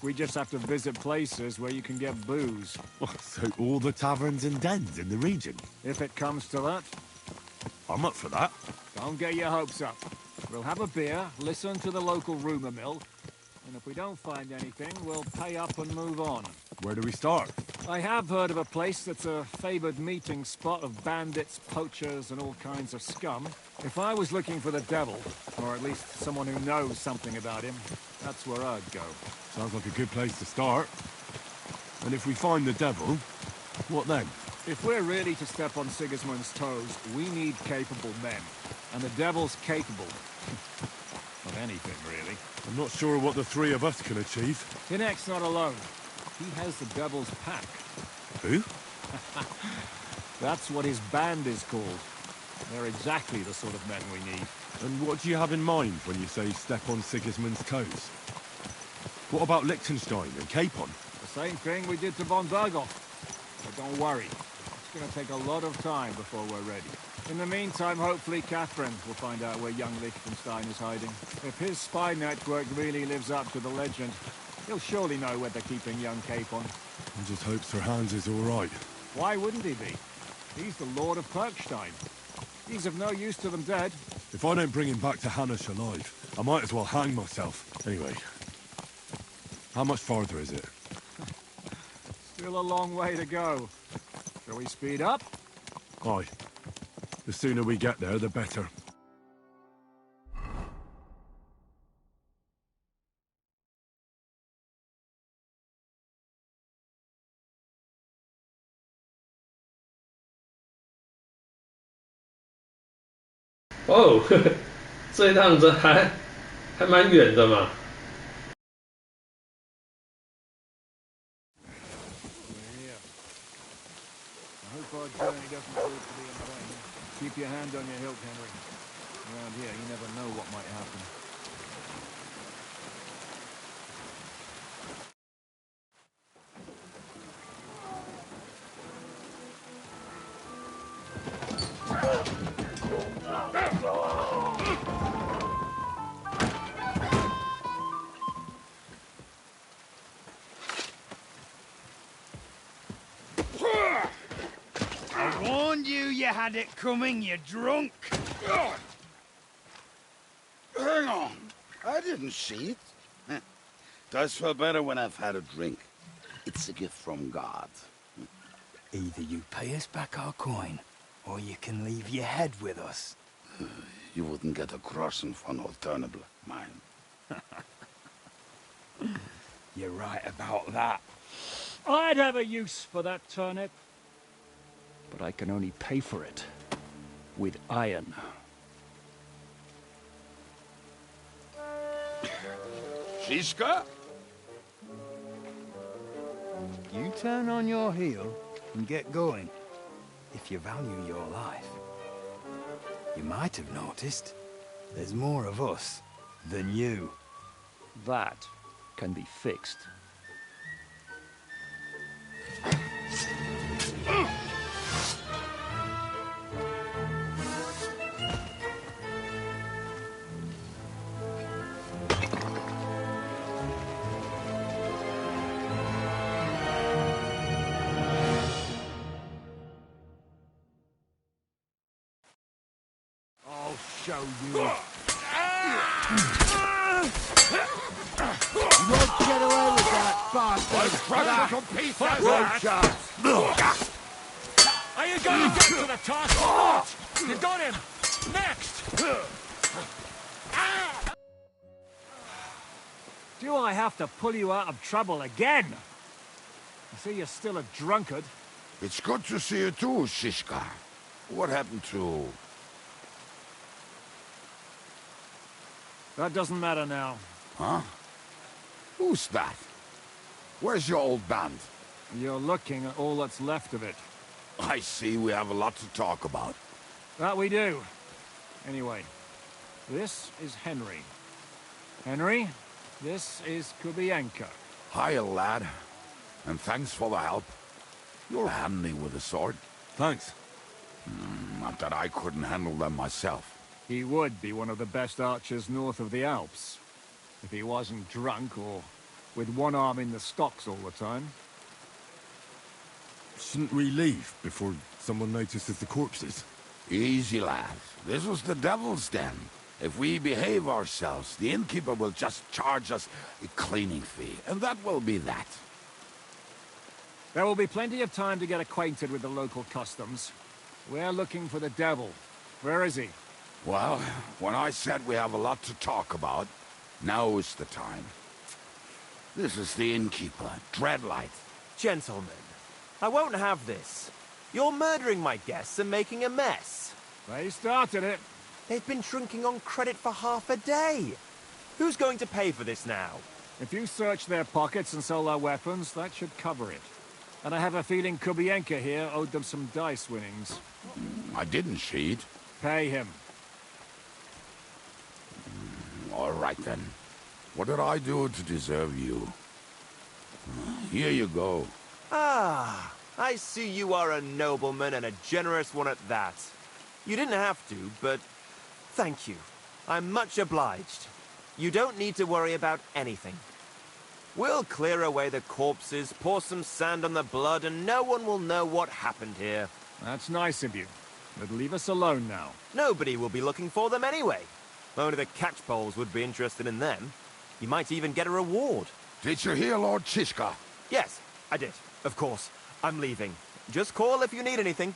We just have to visit places where you can get booze. Oh, so all the taverns and dens in the region? If it comes to that. I'm up for that. Don't get your hopes up. We'll have a beer, listen to the local rumor mill, and if we don't find anything, we'll pay up and move on. Where do we start? I have heard of a place that's a favored meeting spot of bandits, poachers, and all kinds of scum. If I was looking for the devil, or at least someone who knows something about him, that's where I'd go. Sounds like a good place to start. And if we find the devil, what then? If we're really to step on Sigismund's toes, we need capable men. And the devil's capable. Of anything, really. I'm not sure what the three of us can achieve. Tinek's not alone. He has the devil's pack. Who? That's what his band is called. They're exactly the sort of men we need. And what do you have in mind when you say step on Sigismund's toes? What about Liechtenstein and Capon? The same thing we did to von Berghoff. But don't worry. It's going to take a lot of time before we're ready. In the meantime, hopefully Catherine will find out where young Liechtenstein is hiding. If his spy network really lives up to the legend, he'll surely know where they're keeping young Capon. I just hope Sir Hans is all right. Why wouldn't he be? He's the Lord of Perkstein. He's of no use to them dead. If I don't bring him back to Hanish alive, I might as well hang myself. Anyway, how much farther is it? Still a long way to go. Shall we speed up? Aye. The sooner we get there, the better.哦，这一趟子还蛮远的嘛。Keep your hand on your hilt, Henry. Around here, you never know what might happen. I warned you had it coming, you drunk! Hang on. I didn't see it. Does feel better when I've had a drink. It's a gift from God. Either you pay us back our coin, or you can leave your head with us. You wouldn't get a crossing for an alternative, mine. You're right about that. I'd have a use for that turnip. But I can only pay for it with iron. Shiska? You turn on your heel and get going. If you value your life. You might have noticed there's more of us than you. That can be fixed. show you. You won't get away with that, bastard! I'll crush you to pieces! No chance! Are you going to get to the task or not? You got him! Next! Do I have to pull you out of trouble again? I see you're still a drunkard. It's good to see you too, Shishka. What happened to... That doesn't matter now. Huh? Who's that? Where's your old band? You're looking at all that's left of it. I see we have a lot to talk about. That we do. Anyway, this is Henry. Henry, this is Kubienko. Hiya, lad. And thanks for the help. You're handy with a sword. Thanks. Not that I couldn't handle them myself. He would be one of the best archers north of the Alps. If he wasn't drunk or with one arm in the stocks all the time. Shouldn't we leave before someone notices the corpses? Easy, lad. This was the devil's den. If we behave ourselves, the innkeeper will just charge us a cleaning fee, and that will be that. There will be plenty of time to get acquainted with the local customs. We're looking for the devil. Where is he? Well, when I said we have a lot to talk about, now is the time. This is the innkeeper, Dreadlight. Gentlemen, I won't have this. You're murdering my guests and making a mess. They started it. They've been drinking on credit for half a day. Who's going to pay for this now? If you search their pockets and sell their weapons, that should cover it. And I have a feeling Kubienka here owed them some dice winnings. I didn't cheat. Pay him. All right, then. What did I do to deserve you? Here you go. Ah, I see you are a nobleman and a generous one at that. You didn't have to, but thank you. I'm much obliged. You don't need to worry about anything. We'll clear away the corpses, pour some sand on the blood, and no one will know what happened here. That's nice of you. But leave us alone now. Nobody will be looking for them anyway. Only the catchpoles would be interested in them. You might even get a reward. Did you hear Lord Chishka? Yes, I did. Of course. I'm leaving. Just call if you need anything.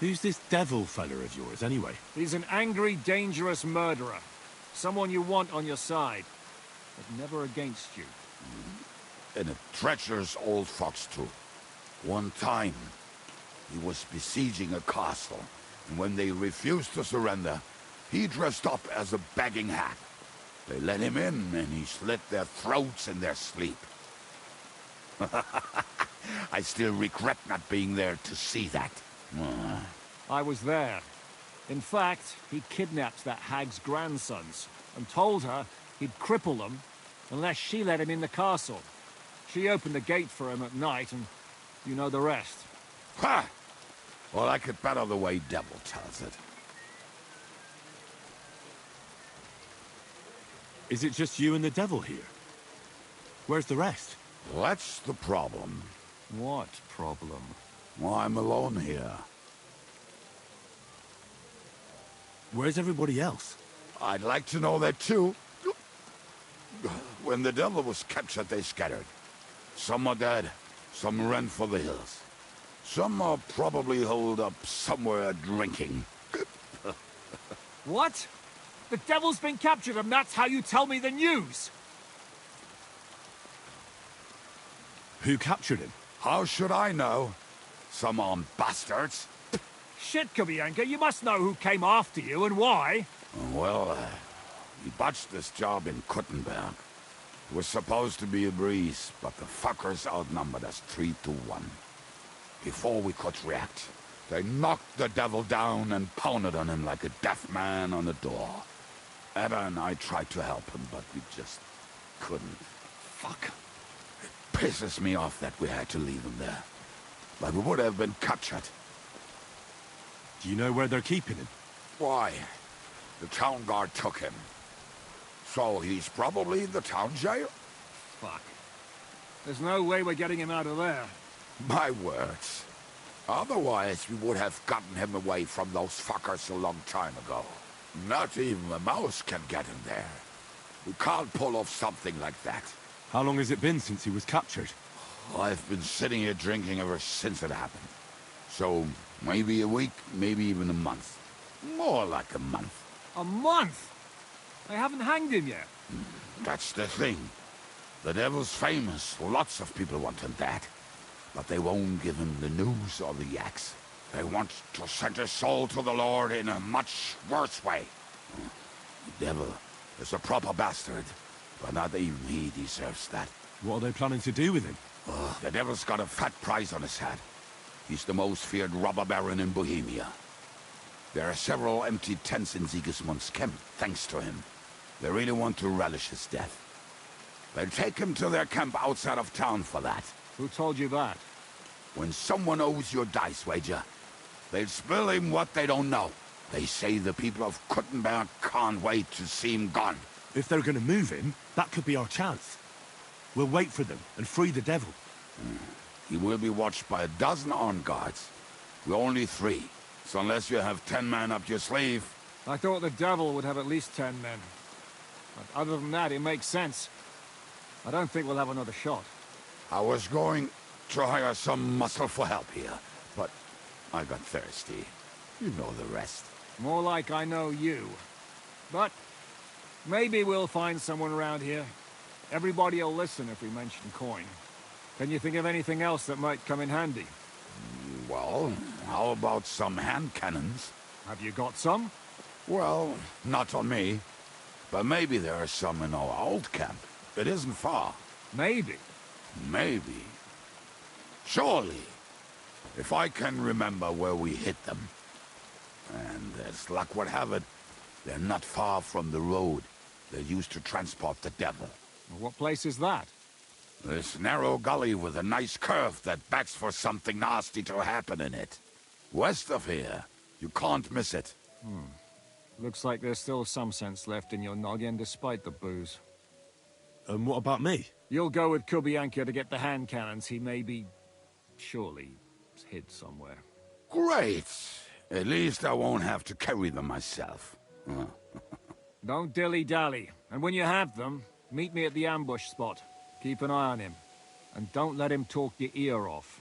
Who's this devil fella of yours, anyway? He's an angry, dangerous murderer. Someone you want on your side, but never against you. And a treacherous old fox, too. One time, he was besieging a castle, and when they refused to surrender, he dressed up as a begging hat. They let him in, and he slit their throats in their sleep. I still regret not being there to see that. I was there. In fact, he kidnapped that hag's grandsons and told her he'd cripple them unless she let him in the castle. She opened the gate for him at night, and you know the rest. Ha! Well, I could better the way Devil tells it. Is it just you and the devil here? Where's the rest? That's the problem. What problem? Well, I'm alone here. Where's everybody else? I'd like to know that too. When the devil was captured, they scattered. Some are dead, some ran for the hills. Some are probably holed up somewhere drinking. What? The devil's been captured and that's how you tell me the news? Who captured him? How should I know? Some armed bastards. Shit, Kubienka, you must know who came after you and why. Well, he botched this job in Kuttenberg. It was supposed to be a breeze, but the fuckers outnumbered us 3-1. Before we could react, they knocked the devil down and pounded on him like a deaf man on a door. Etta and I tried to help him, but we just couldn't. Fuck. It pisses me off that we had to leave him there. Like we would have been captured. Do you know where they're keeping him? Why? The town guard took him. So he's probably in the town jail? Fuck. There's no way we're getting him out of there. My words. Otherwise, we would have gotten him away from those fuckers a long time ago. Not even a mouse can get him there. We can't pull off something like that. How long has it been since he was captured? I've been sitting here drinking ever since it happened. So, maybe a week, maybe even a month. More like a month. A month? They haven't hanged him yet. That's the thing. The devil's famous. Lots of people want him that. But they won't give him the news or the axe. They want to send his soul to the Lord in a much worse way. The devil is a proper bastard, but not even he deserves that. What are they planning to do with him? The devil's got a fat price on his head. He's the most feared robber baron in Bohemia. There are several empty tents in Sigismund's camp, thanks to him. They really want to relish his death. They'll take him to their camp outside of town for that. Who told you that? When someone owes you a dice wager, they'll spill him what they don't know. They say the people of Kuttenberg can't wait to see him gone. If they're gonna move him, that could be our chance. We'll wait for them and free the devil. He will be watched by a dozen armed guards. We're only 3, so unless you have 10 men up your sleeve... I thought the devil would have at least 10 men. But other than that, it makes sense. I don't think we'll have another shot. I was going to hire some muscle for help here, but I got thirsty. You know the rest. More like I know you. But maybe we'll find someone around here. Everybody will listen if we mention coin. Can you think of anything else that might come in handy? Well, how about some hand cannons? Have you got some? Well, not on me. But maybe there are some in our old camp. It isn't far. Maybe. Maybe. Surely. If I can remember where we hit them. And as luck would have it, they're not far from the road they used to transport the devil. What place is that? This narrow gully with a nice curve that backs for something nasty to happen in it. West of here. You can't miss it. Looks like there's still some sense left in your noggin despite the booze. And what about me? You'll go with Kubianka to get the hand cannons he may be... surely hid somewhere. Great! At least I won't have to carry them myself. Don't dilly-dally. And when you have them, meet me at the ambush spot. Keep an eye on him. And don't let him talk your ear off.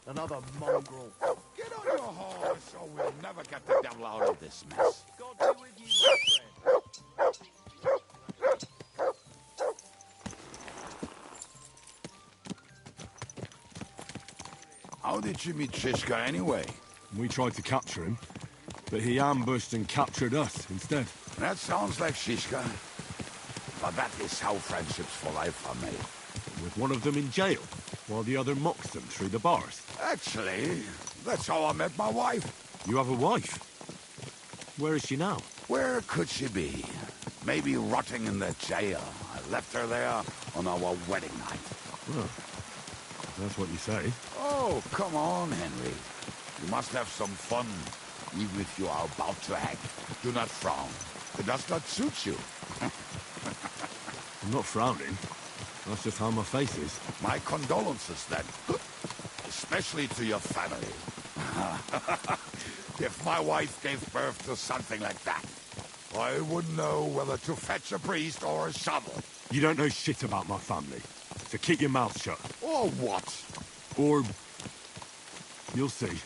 Another mongrel. Get on your horse, or we'll never get the devil out of this mess. God be with you, my friend. How did you meet Shishka anyway? We tried to capture him, but he ambushed and captured us instead. That sounds like Shishka. But that is how friendships for life are made. With one of them in jail, while the other mocks them through the bars. Actually, that's how I met my wife. You have a wife? Where is she now? Where could she be? Maybe rotting in the jail. I left her there on our wedding night. Well, that's what you say. Oh, come on, Henry. You must have some fun, even if you are about to act. Do not frown. It does not suit you. I'm not frowning. That's just how my face is. My condolences, then. Especially to your family. If my wife gave birth to something like that, I wouldn't know whether to fetch a priest or a shovel. You don't know shit about my family, so keep your mouth shut. Or what? Or... you'll see.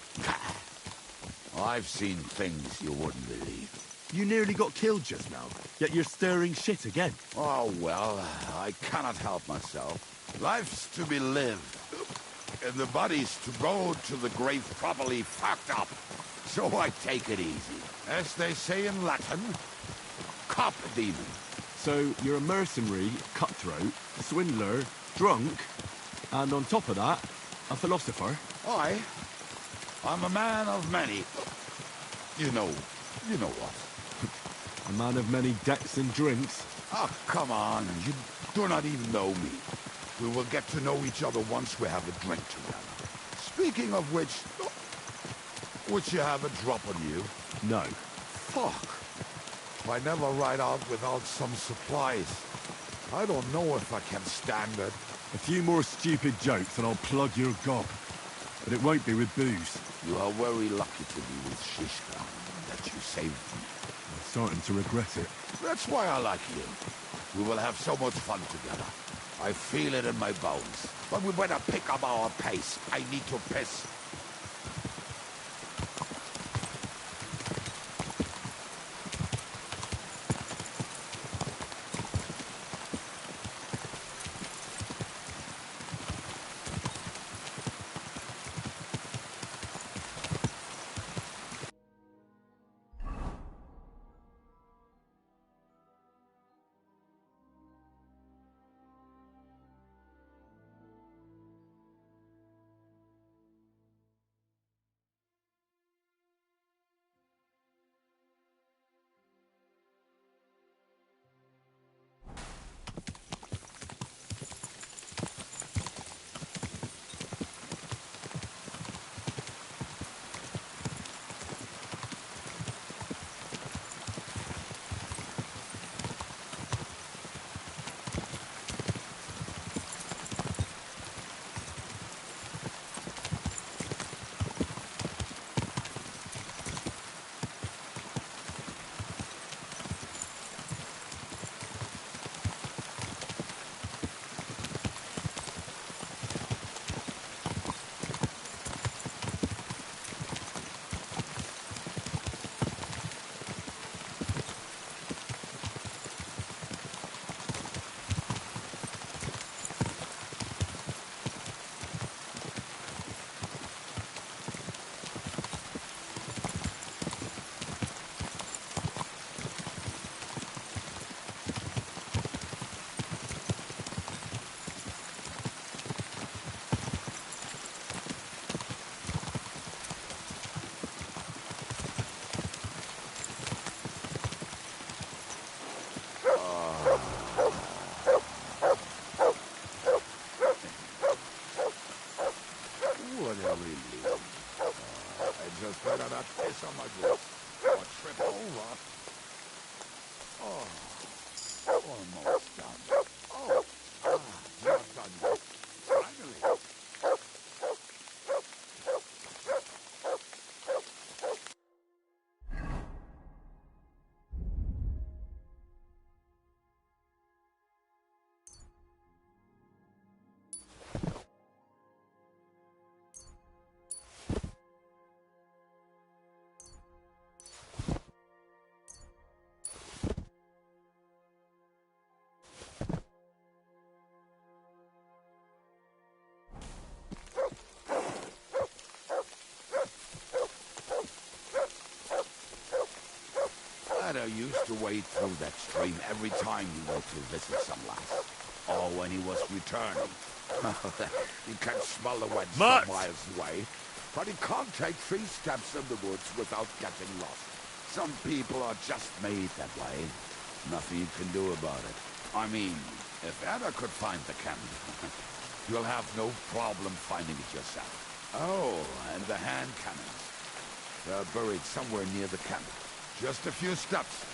I've seen things you wouldn't believe. You nearly got killed just now, yet you're stirring shit again. Oh, well, I cannot help myself. Life's to be lived, and the body's to go to the grave properly fucked up. So I take it easy. As they say in Latin, cop demon. So you're a mercenary, cutthroat, swindler, drunk, and on top of that, a philosopher? I'm a man of many. You know what? A man of many decks and drinks? Oh, come on, you do not even know me. We will get to know each other once we have a drink together. Speaking of which, would you have a drop on you? No. Fuck. I never ride out without some supplies. I don't know if I can stand it. A few more stupid jokes and I'll plug your gob. But it won't be with booze. You are very lucky to be with Shishka, that you saved me. I'm starting to regret it. That's why I like you. We will have so much fun together. I feel it in my bones. But we better pick up our pace. I need to piss. Ada used to wade through that stream every time he went to visit some lass. Or when he was returning. He can smell the wet some miles away, but he can't take 3 steps in the woods without getting lost. Some people are just made that way. Nothing you can do about it. I mean, if Ada could find the camp, you'll have no problem finding it yourself. Oh, and the hand cannons. They're buried somewhere near the camp. Just a few steps.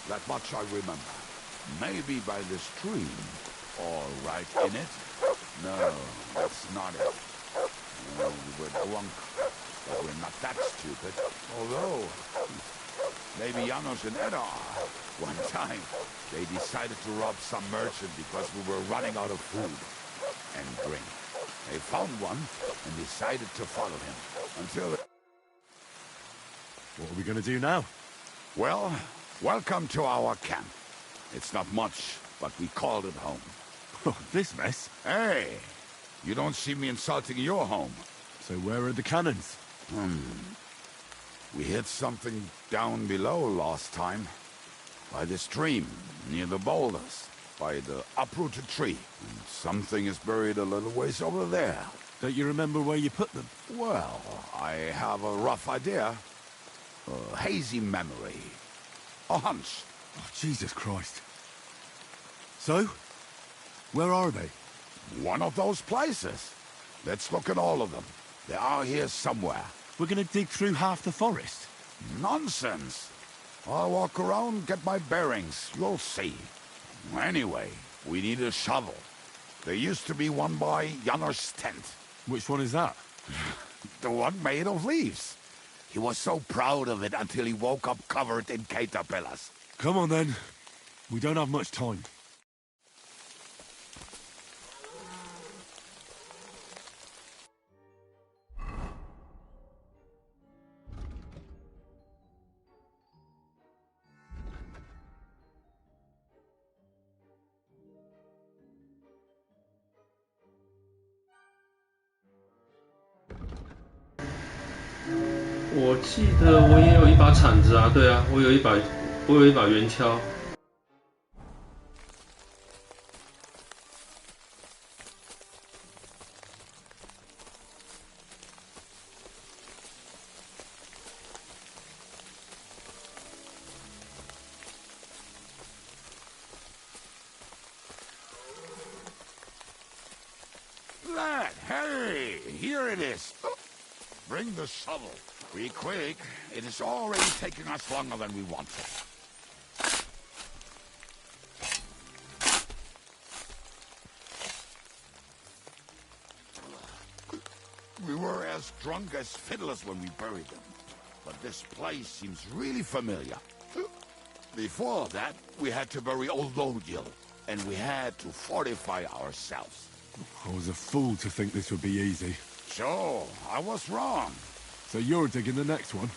That much I remember. Maybe by the stream. Or right in it. No, that's not it. Well, we were drunk. But we're not that stupid. Although, maybe Janos and Edda are. One time, they decided to rob some merchant because we were running out of food and drink. They found one and decided to follow him until... What are we going to do now? Well, welcome to our camp. It's not much, but we called it home. Oh, this mess? Hey, you don't see me insulting your home. So where are the cannons? We hit something down below last time. By the stream, near the boulders. By the uprooted tree. And something is buried a little ways over there. Don't you remember where you put them? Well, I have a rough idea. A hazy memory. A hunch. Oh, Jesus Christ. So? Where are they? One of those places. Let's look at all of them. They are here somewhere. We're gonna dig through half the forest. Nonsense. I'll walk around, get my bearings. You'll see. Anyway, we need a shovel. There used to be one by Janner's tent. Which one is that? The one made of leaves. He was so proud of it until he woke up covered in caterpillars. Come on then. We don't have much time.我记得我也有一把铲子啊，对啊，我有一把圆锹。Lad, hey, here it is. Bring the shovel. Be quick. It is already taking us longer than we wanted. We were as drunk as fiddlers when we buried them. But this place seems really familiar. Before that, we had to bury old Lodil, and we had to fortify ourselves. I was a fool to think this would be easy. So, I was wrong. So you're digging the next one?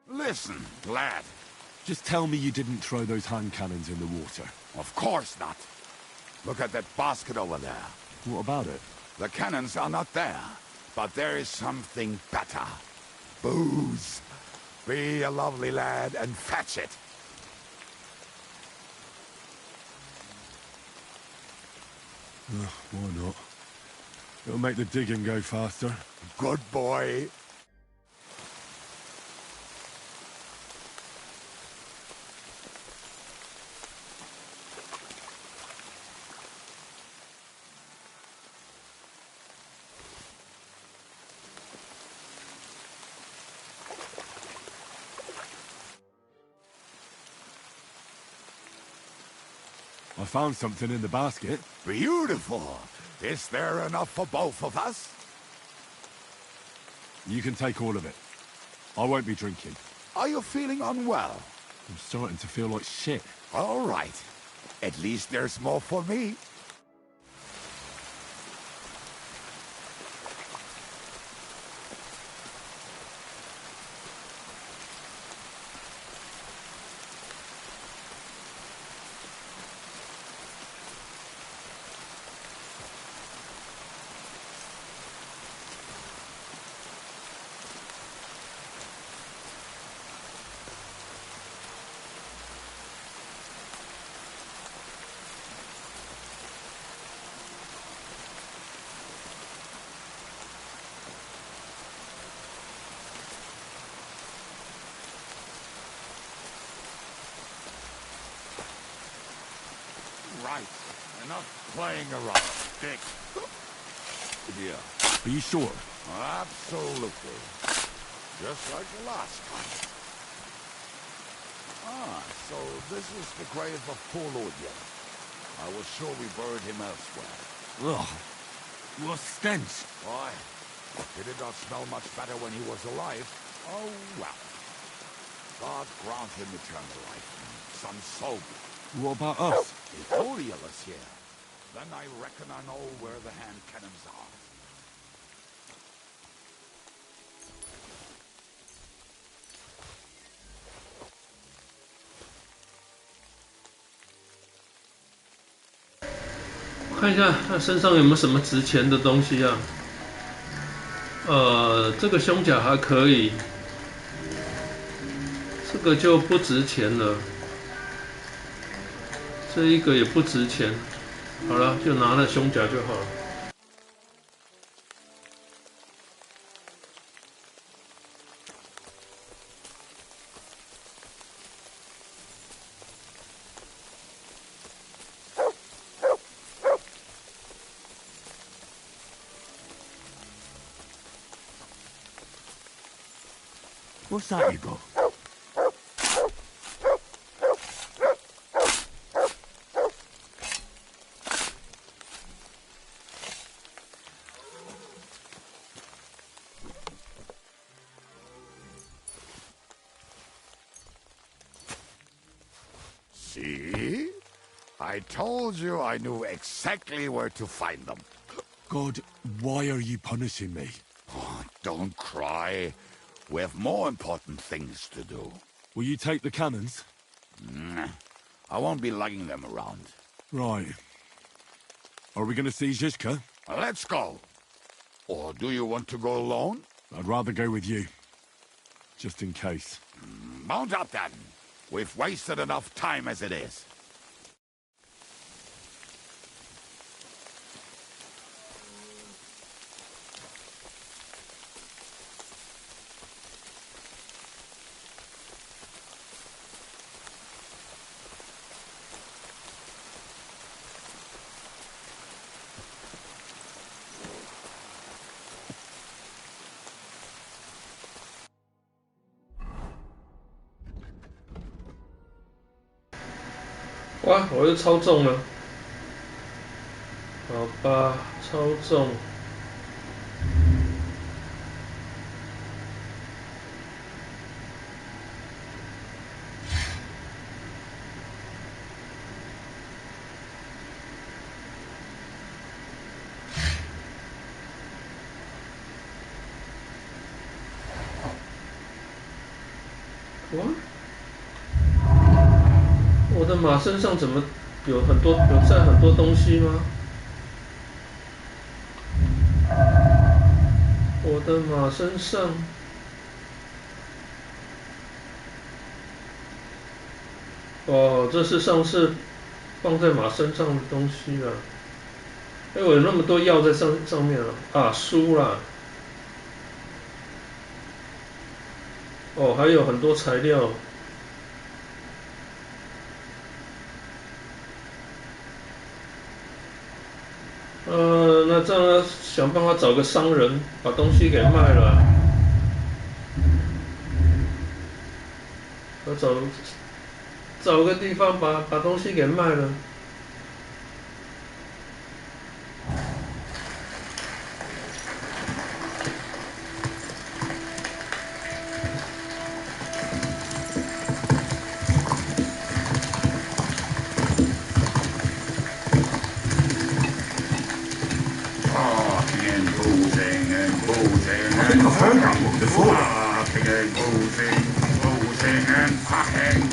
Listen, lad. Just tell me you didn't throw those hand cannons in the water. Of course not. Look at that basket over there. What about it? The cannons are not there, but there is something better. Booze. Be a lovely lad and fetch it. Why not? It'll make the digging go faster. Good boy. I found something in the basket. Beautiful. Is there enough for both of us? You can take all of it. I won't be drinking. Are you feeling unwell? I'm starting to feel like shit. All right. At least there's more for me. Right. Enough playing around, Dick. Yeah. Are you sure? Absolutely. Just like the last time. So this is the grave of poor Lodil. I was sure we buried him elsewhere. Ugh. What stench. Why? He did not smell much better when he was alive. Oh, well. God grant him eternal life and some soul. What about us? If Oriola's here, then I reckon I know where the hand cannons are. 看一下他身上有没有什么值钱的东西啊？这个胸甲还可以，这个就不值钱了。这一个也不值钱，好了，就拿了胸甲就好了。 What's that you got? See? I told you I knew exactly where to find them. God, why are you punishing me? Oh, don't cry. We have more important things to do. Will you take the cannons? I won't be lugging them around. Right. Are we going to see Zizka? Let's go. Or do you want to go alone? I'd rather go with you. Just in case. Mount up then. We've wasted enough time as it is. 哇，我又超重了，好吧，超重。哇！ 我的马身上怎么有载很多东西吗？我的马身上，哦，这是上次放在马身上的东西啊。哎，我有那么多药在上面了啊，书啦。哦，还有很多材料。 那这样想办法找个商人把东西给卖了。我找个地方把东西给卖了。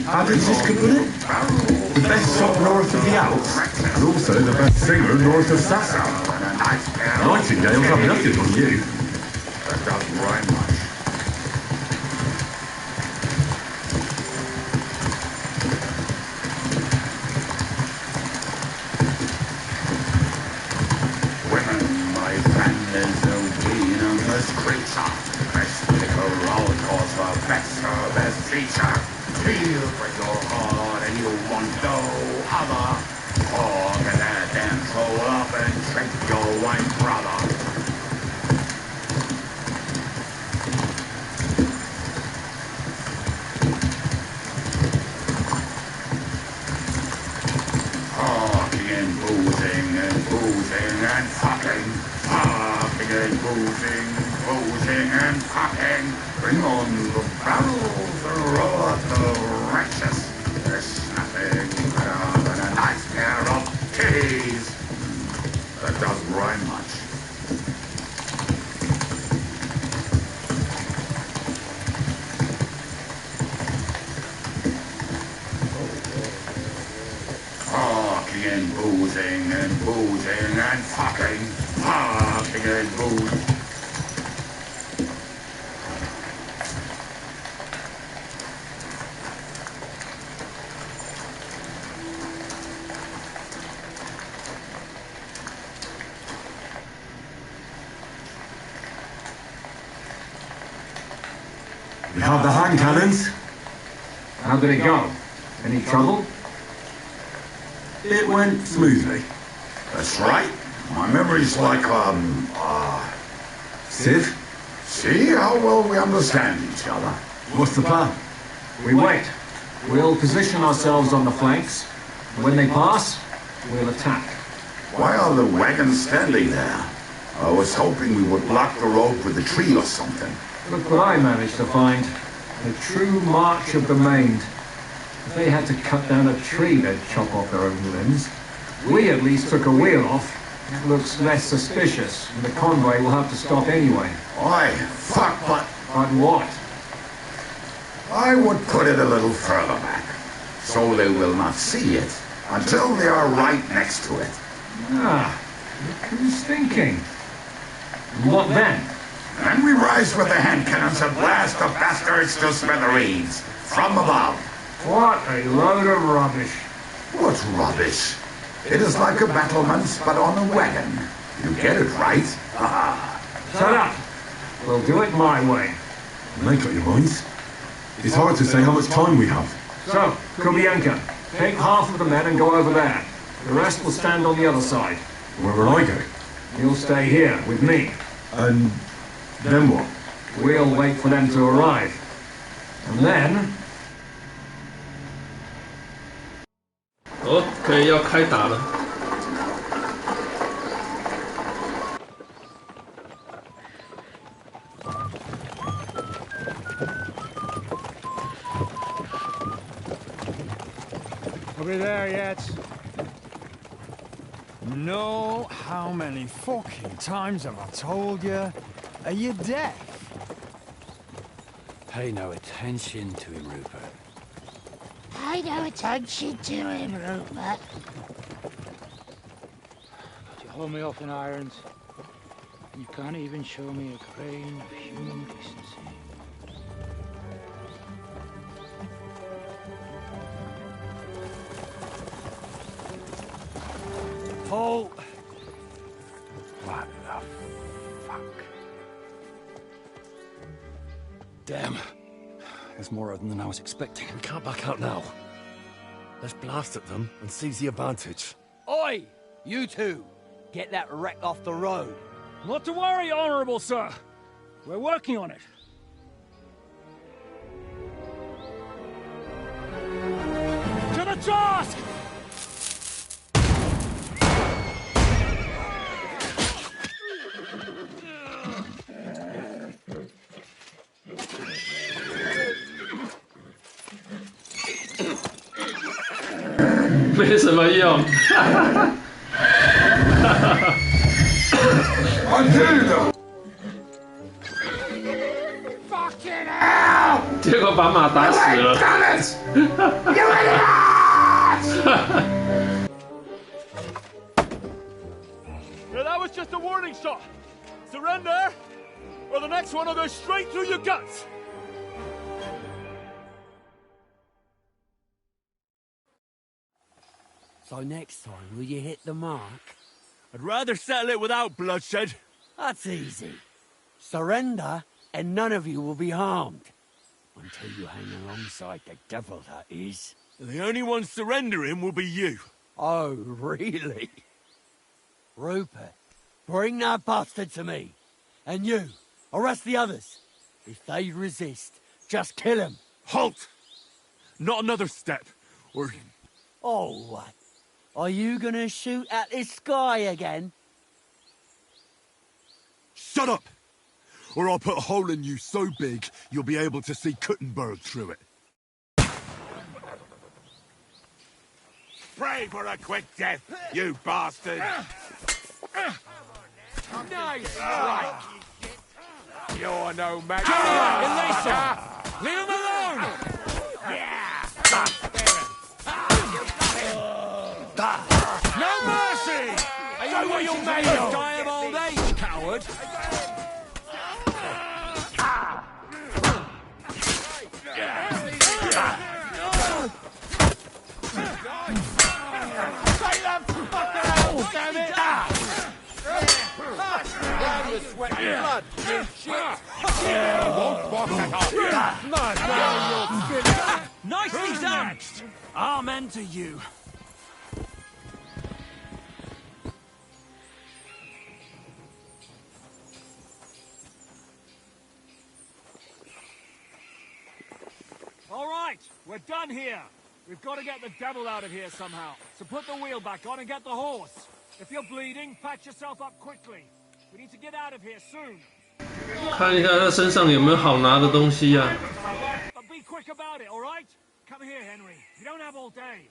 How did Zizka put it? The best shot north of the Alps, and also the best singer north of Sasau. Nightingales have nothing on you. That doesn't rhyme much. Women, my friend, is a venomous creature. Best liquor roll calls for best teacher. Feel with your heart and you want no other. Forget that dance, roll up and drink your wine, brother. Fucking and boozing and fucking. Fucking and boozing and fucking. Bring on the barrels, the roar, the righteous. There's nothing better. very much. Fucking and boozing and fucking and boozing. We have the hand cannons. How did it go? Any trouble? It went smoothly. That's right. My memory's like, Sid? See how well we understand each other. What's the plan? We wait. We'll position ourselves on the flanks. When they pass, we'll attack. Why are the wagons standing there? I was hoping we would block the road with a tree or something. Look what I managed to find. The true march of the maimed. If they had to cut down a tree, they'd chop off their own limbs. We at least took a wheel off. It looks less suspicious, and the convoy will have to stop anyway. Why? Fuck, but what? I would put it a little further back, so they will not see it until they are right next to it. Ah, look who's thinking. What then? Then we rise with the hand cannons and blast the bastards to smithereens from above. What a load of rubbish. What rubbish? It is like a battlement, but on a wagon. You get it right? Shut up! We'll do it my way. Make up your minds. It's hard to say how much time we have. So, Kubienka, take half of the men and go over there. The rest will stand on the other side. Where will I go? You'll stay here with me. And then what? We'll wait for them to arrive. And then... 哦，可以要开打了。Are we there yet? No, how many fucking times have I told you? Are you deaf? Pay no attention to him, Rupert. Pay no attention to him, Rupert. But you hold me up in irons, and you can't even show me a grain of human decency. Paul! What the fuck? Damn. There's more of them than I was expecting. We can't back out now. Let's blast at them and seize the advantage. Oi! You two! Get that wreck off the road. Not to worry, Honorable Sir. We're working on it. To the task!没什么用。结果把马打死了。Now that was just a warning shot. Surrender, or the next one will go straight through your guts. So next time, will you hit the mark? I'd rather settle it without bloodshed. That's easy. Surrender, and none of you will be harmed. Until you hang alongside the devil, that is. The only one surrendering will be you. Oh, really? Rupert, bring that bastard to me. And you, arrest the others. If they resist, just kill them. Halt! Not another step, or... Oh, what? Are you gonna shoot at this sky again? Shut up! Or I'll put a hole in you so big, you'll be able to see Kuttenberg through it. Pray for a quick death, you bastard! Nice strike! You're no match for Elisa! Leave him alone! No mercy! Are you what you're made of? Die of old age, coward! Take that fucker out, damn it! Now you're sweating blood, you shit! Won't walk that off! Nicely done! Amen to you. All right, we're done here. We've got to get the devil out of here somehow. So put the wheel back on and get the horse. If you're bleeding, patch yourself up quickly. We need to get out of here soon. 看一下他身上有没有好拿的东西呀、啊？ But be quick about it, all right? Come here, Henry. You don't have all day.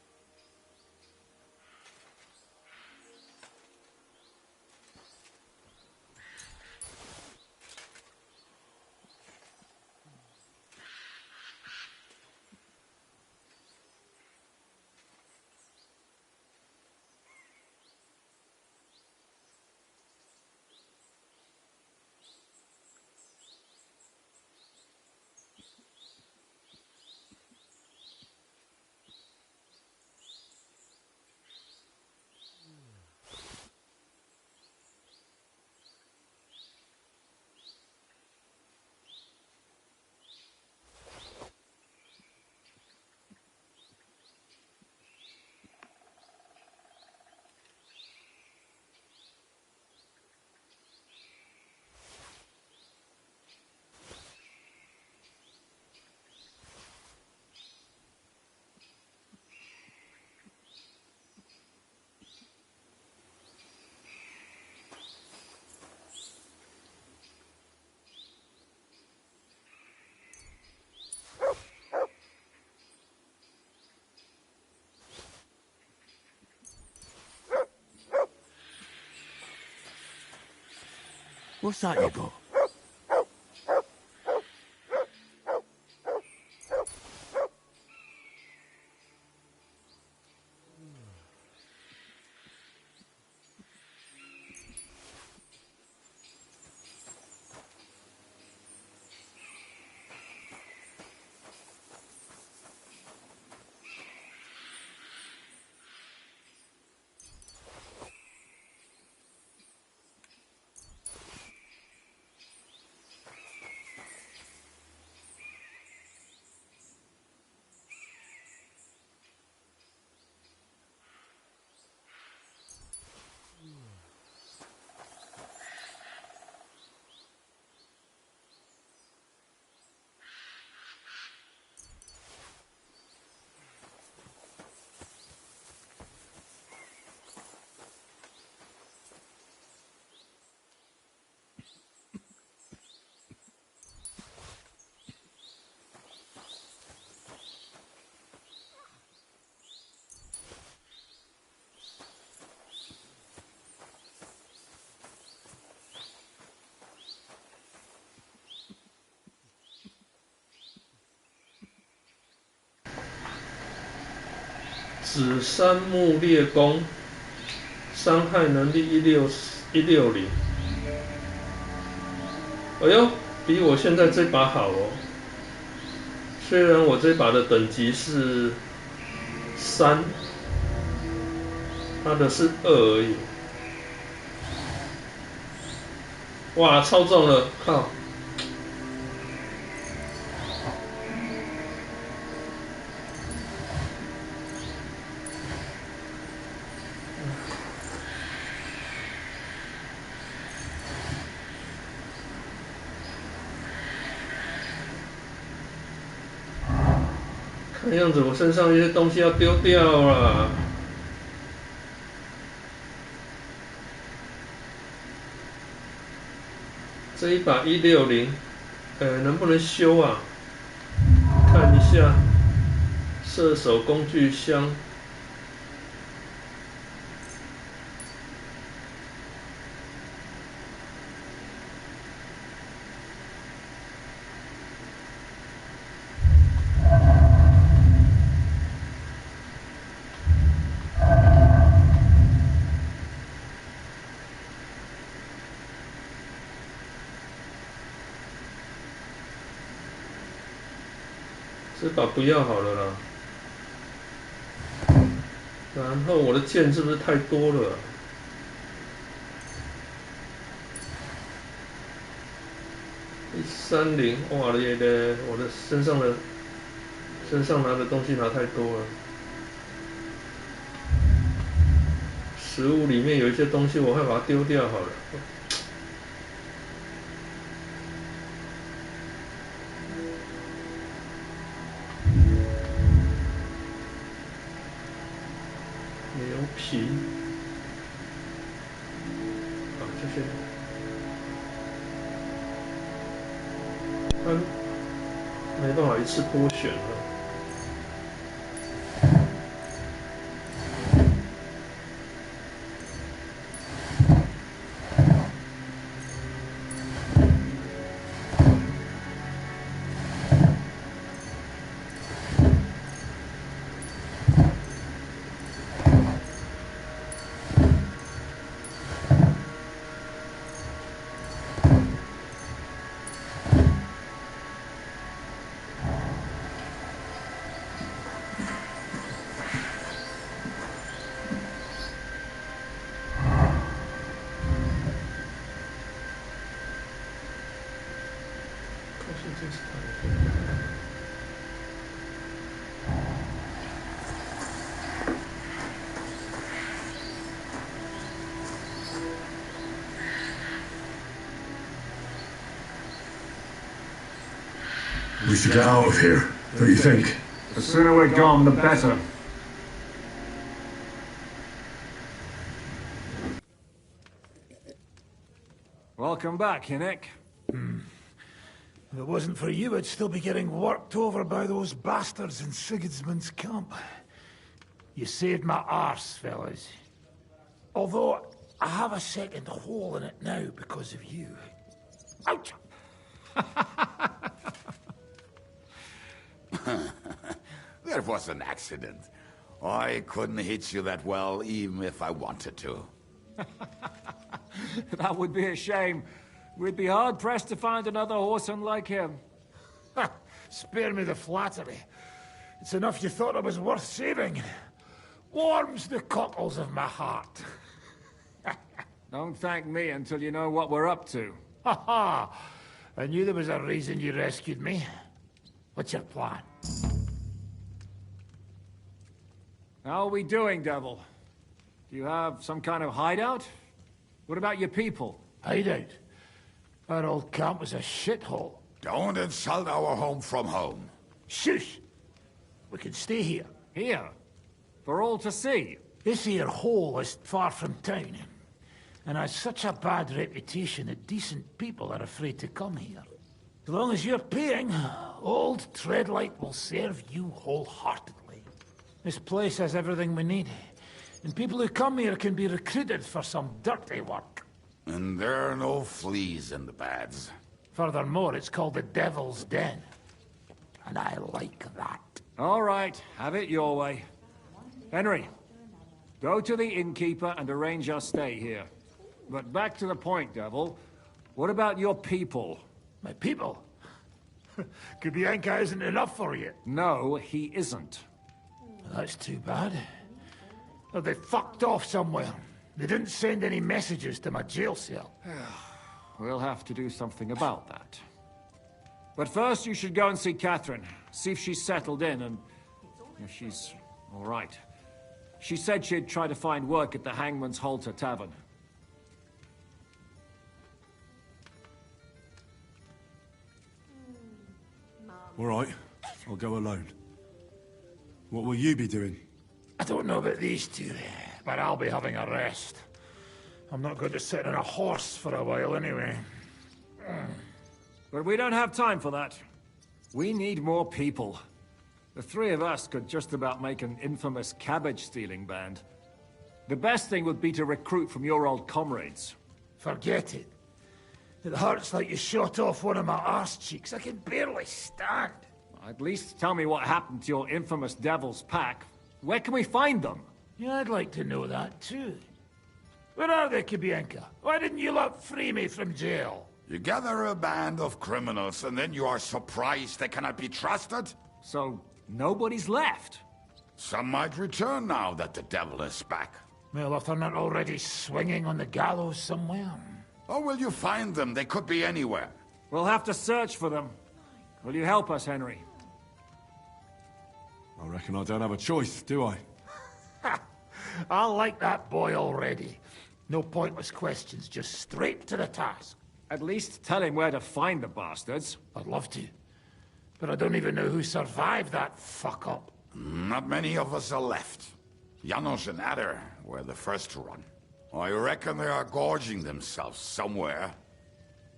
What's that you got?紫杉木猎弓，伤害能力160。哎呦，比我现在这把好哦。虽然我这把的等级是3，他的是2而已。哇，超重了，靠！看样子我身上一些东西要丢掉了。这一把160，能不能修啊？看一下，射手工具箱。这把不要好了啦。然后我的剑是不是太多了？130，哇咧咧，我的身上拿的东西拿太多了。食物里面有一些东西，我会把它丢掉好了。牛皮，这些，没办法一次多选了。We should get out of here. Don't you think? The sooner we're gone, the better. Welcome back, Hinnick. If it wasn't for you, I'd still be getting worked over by those bastards in Sigismund's camp. You saved my arse, fellas. Although, I have a second hole in it now because of you. Ouch! That was an accident. I couldn't hit you that well, even if I wanted to. That would be a shame. We'd be hard-pressed to find another horseman like him. Spare me the flattery. It's enough you thought I was worth saving. Warms the cockles of my heart. Don't thank me until you know what we're up to. Ha ha! I knew there was a reason you rescued me. What's your plan? How are we doing, Devil? Do you have some kind of hideout? What about your people? Hideout? Our old camp was a shithole. Don't insult our home from home. Shush! We can stay here. Here? For all to see? This here hole is far from town, and has such a bad reputation that decent people are afraid to come here. As long as you're paying, old Treadlight will serve you wholeheartedly. This place has everything we need, and people who come here can be recruited for some dirty work. And there are no fleas in the beds. Furthermore, it's called the Devil's Den, and I like that. All right, have it your way. Henry, go to the innkeeper and arrange our stay here. But back to the point, Devil. What about your people? My people? Kubianka isn't enough for you. No, he isn't. That's too bad. Oh, they fucked off somewhere. They didn't send any messages to my jail cell. We'll have to do something about that. But first, you should go and see Catherine. See if she's settled in and if she's all right. She said she'd try to find work at the Hangman's Halter Tavern. All right, I'll go alone. What will you be doing? I don't know about these two, but I'll be having a rest. I'm not going to sit on a horse for a while anyway. But we don't have time for that. We need more people. The three of us could just about make an infamous cabbage-stealing band. The best thing would be to recruit from your old comrades. Forget it. It hurts like you shot off one of my arse cheeks. I can barely stand. At least tell me what happened to your infamous Devil's Pack. Where can we find them? Yeah, I'd like to know that too. Where are they, Kubianka? Why didn't you lot free me from jail? You gather a band of criminals and then you are surprised they cannot be trusted? So, nobody's left? Some might return now that the devil is back. Well, if they're not already swinging on the gallows somewhere. Or will you find them? They could be anywhere. We'll have to search for them. Will you help us, Henry? I reckon I don't have a choice, do I? I like that boy already. No pointless questions, just straight to the task. At least tell him where to find the bastards. I'd love to. But I don't even know who survived that fuck-up. Not many of us are left. Janos and Adder were the first to run. I reckon they are gorging themselves somewhere.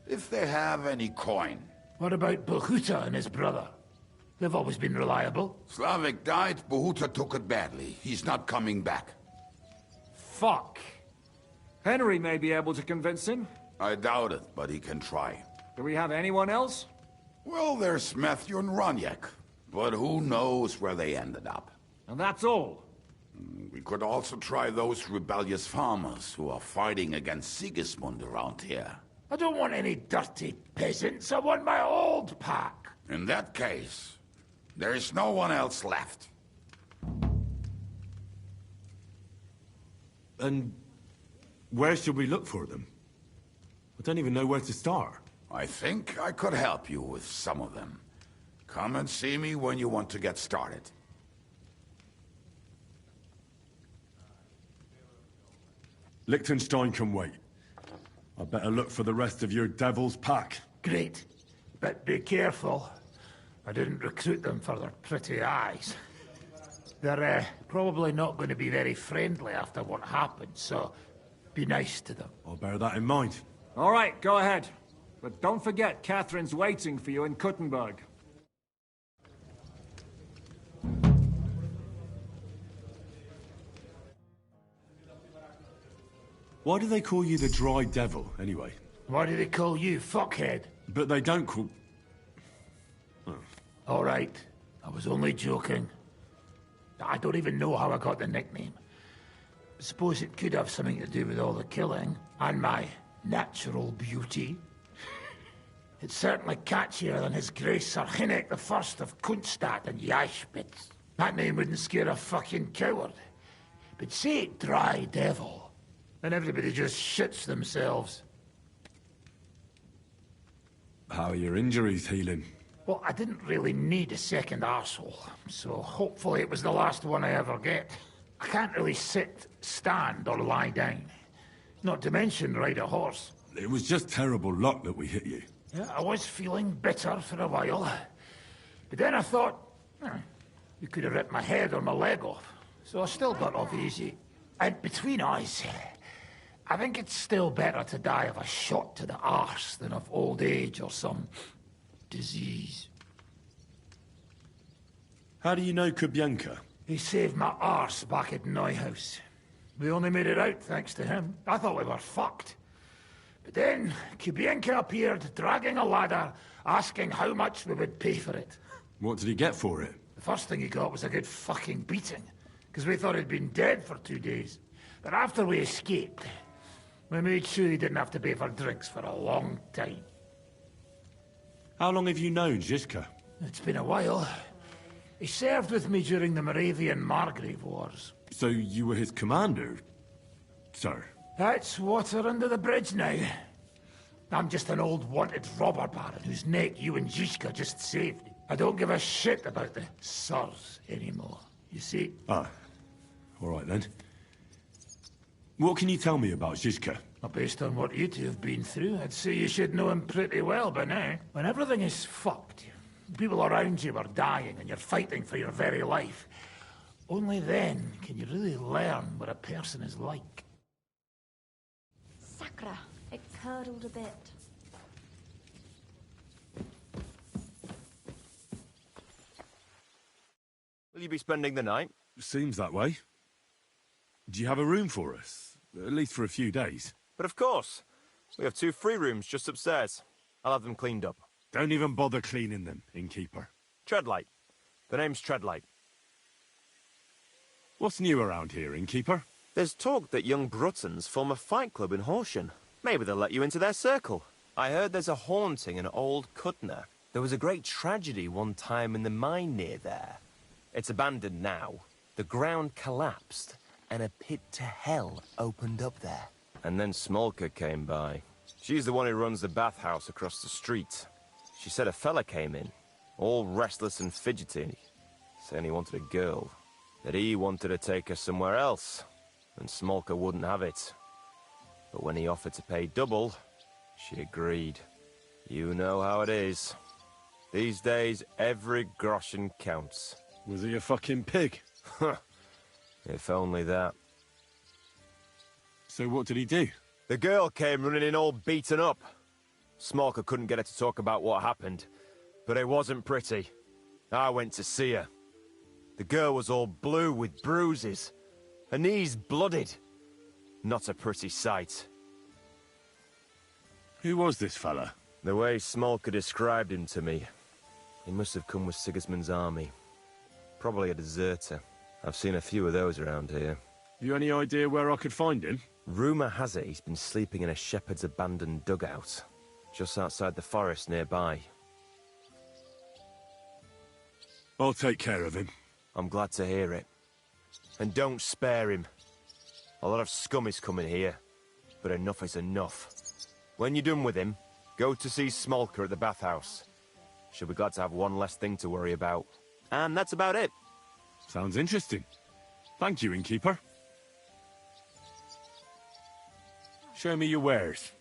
If they have any coin. What about Bohuta and his brother? They've always been reliable. Slavik died, Bohuta took it badly. He's not coming back. Fuck. Henry may be able to convince him. I doubt it, but he can try. Do we have anyone else? Well, there's Matthew and Roniek. But who knows where they ended up. And that's all? We could also try those rebellious farmers who are fighting against Sigismund around here. I don't want any dirty peasants. I want my old pack. In that case, there is no one else left. And where should we look for them? I don't even know where to start. I think I could help you with some of them. Come and see me when you want to get started. Liechtenstein can wait. I better look for the rest of your devil's pack. Great. But be careful. I didn't recruit them for their pretty eyes. They're probably not going to be very friendly after what happened, so be nice to them. I'll bear that in mind. All right, go ahead. But don't forget Catherine's waiting for you in Kuttenberg. Why do they call you the Dry Devil, anyway? Why do they call you fuckhead? But they don't call... Oh. All right. I was only joking. I don't even know how I got the nickname. I suppose it could have something to do with all the killing, and my natural beauty. It's certainly catchier than His Grace Sir Hinnek the First of Kunststadt and Yashpitz. That name wouldn't scare a fucking coward. But say it Dry Devil, and everybody just shits themselves. How are your injuries healing? Well, I didn't really need a second arsehole, so hopefully it was the last one I ever get. I can't really sit, stand, or lie down. Not to mention ride a horse. It was just terrible luck that we hit you. Yeah, I was feeling bitter for a while. But then I thought, you could have ripped my head or my leg off. So I still got off easy. And between us, I think it's still better to die of a shot to the arse than of old age or some disease. How do you know Kubienka? He saved my arse back at Neuhaus. We only made it out thanks to him. I thought we were fucked. But then, Kubienka appeared, dragging a ladder, asking how much we would pay for it. What did he get for it? The first thing he got was a good fucking beating, because we thought he'd been dead for 2 days. But after we escaped, we made sure he didn't have to pay for drinks for a long time. How long have you known Zizka? It's been a while. He served with me during the Moravian-Margrave Wars. So you were his commander, sir? That's water under the bridge now. I'm just an old wanted robber baron whose neck you and Zizka just saved. I don't give a shit about the sirs anymore, you see? Ah, all right then. What can you tell me about Zizka? Well, based on what you two have been through, I'd say you should know him pretty well by now. When everything is fucked, people around you are dying and you're fighting for your very life. Only then can you really learn what a person is like. Sakra, it curdled a bit. Will you be spending the night? Seems that way. Do you have a room for us? At least for a few days. But of course. We have 2 free rooms just upstairs. I'll have them cleaned up. Don't even bother cleaning them, innkeeper. Treadlight. The name's Treadlight. What's new around here, innkeeper? There's talk that young Bruttons form a fight club in Horsham. Maybe they'll let you into their circle. I heard there's a haunting in old Kuttner. There was a great tragedy one time in the mine near there. It's abandoned now. The ground collapsed, and a pit to hell opened up there. And then Smolka came by. She's the one who runs the bathhouse across the street. She said a fella came in, all restless and fidgety, saying he wanted a girl. That he wanted to take her somewhere else, and Smolka wouldn't have it. But when he offered to pay double, she agreed. You know how it is. These days, every groschen counts. Was he a fucking pig? If only that. So what did he do? The girl came running in all beaten up. Smolka couldn't get her to talk about what happened, but it wasn't pretty. I went to see her. The girl was all blue with bruises, her knees blooded. Not a pretty sight. Who was this fella? The way Smolka described him to me, he must have come with Sigismund's army. Probably a deserter. I've seen a few of those around here. You any idea where I could find him? Rumour has it he's been sleeping in a shepherd's abandoned dugout, just outside the forest nearby. I'll take care of him. I'm glad to hear it. And don't spare him. A lot of scum is coming here, but enough is enough. When you're done with him, go to see Smolka at the bathhouse. She'll be glad to have one less thing to worry about. And that's about it. Sounds interesting. Thank you, innkeeper. Show me your wares.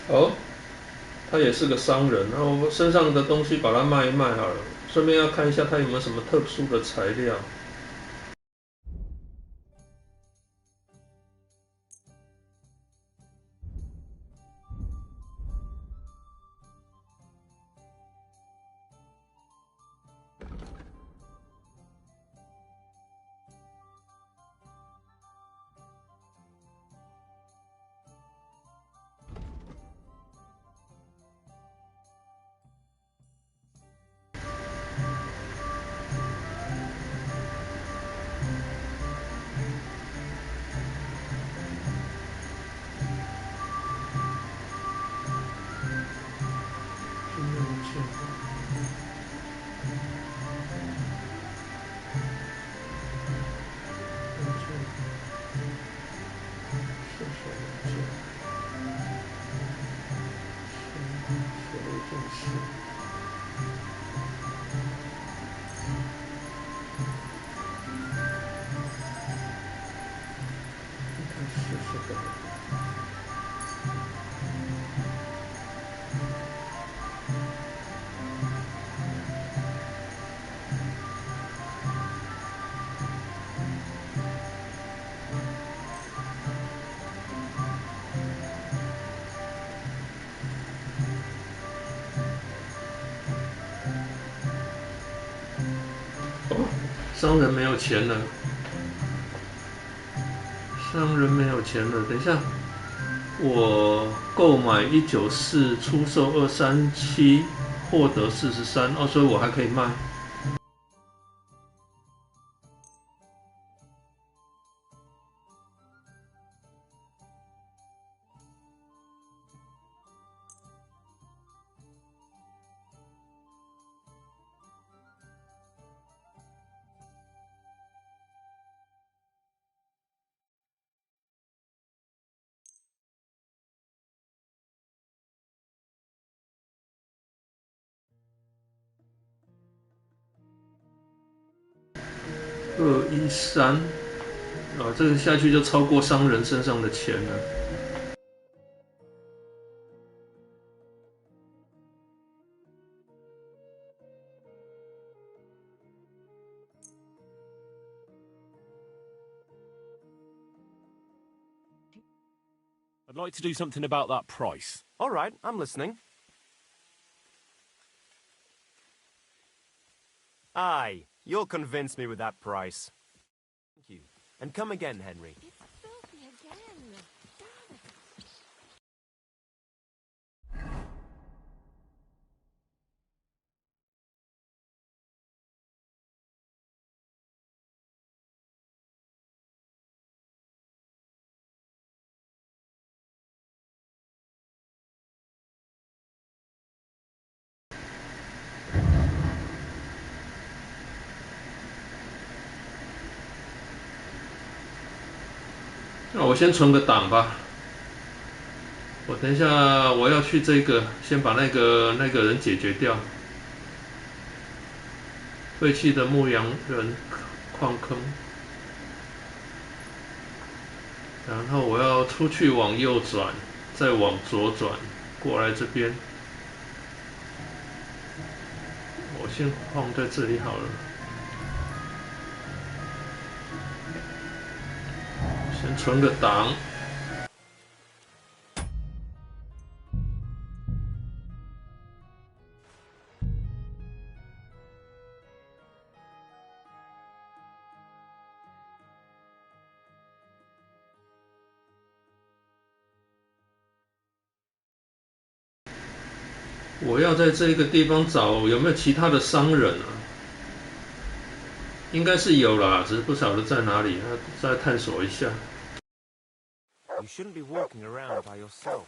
哦，他也是个商人，然后身上的东西把它卖一卖好了，顺便要看一下他有没有什么特殊的材料。商人没有钱了，商人没有钱了。等一下，我购买194，出售237，获得43，哦，所以我还可以卖。213，啊，这个下去就超过商人身上的钱了。I'd like to do something about that price. All right, I'm listening. Aye, you'll convince me with that price. Thank you. And come again, Henry. 那我先存个档吧。我等一下我要去这个，先把那个人解决掉。废弃的牧羊人矿坑，然后我要出去往右转，再往左转过来这边。我先放在这里好了。先存个档。我要在这个地方找有没有其他的商人啊？应该是有啦，只是不晓得在哪里，再探索一下。You shouldn't be walking around by yourself.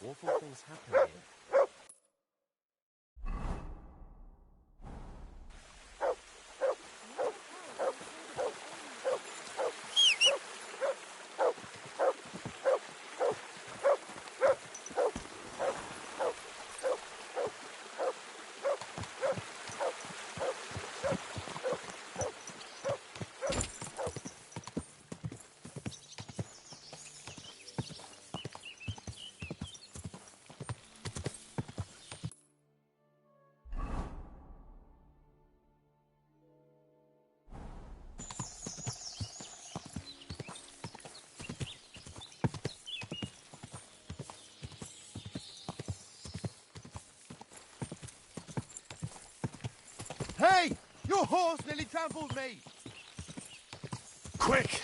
Awful things happen here. Hey! Your horse nearly trampled me! Quick!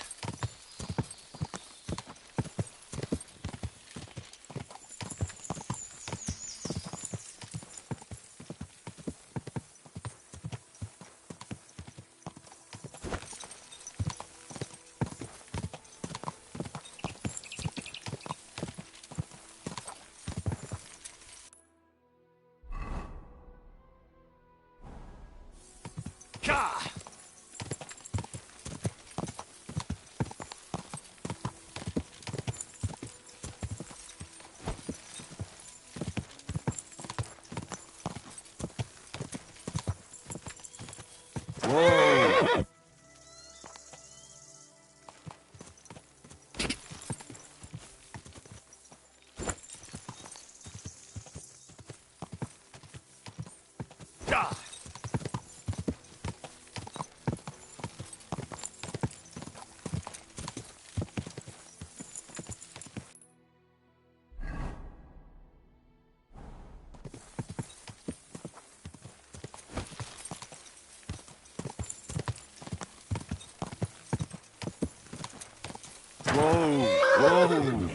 Whoa! Whoa! Whoa!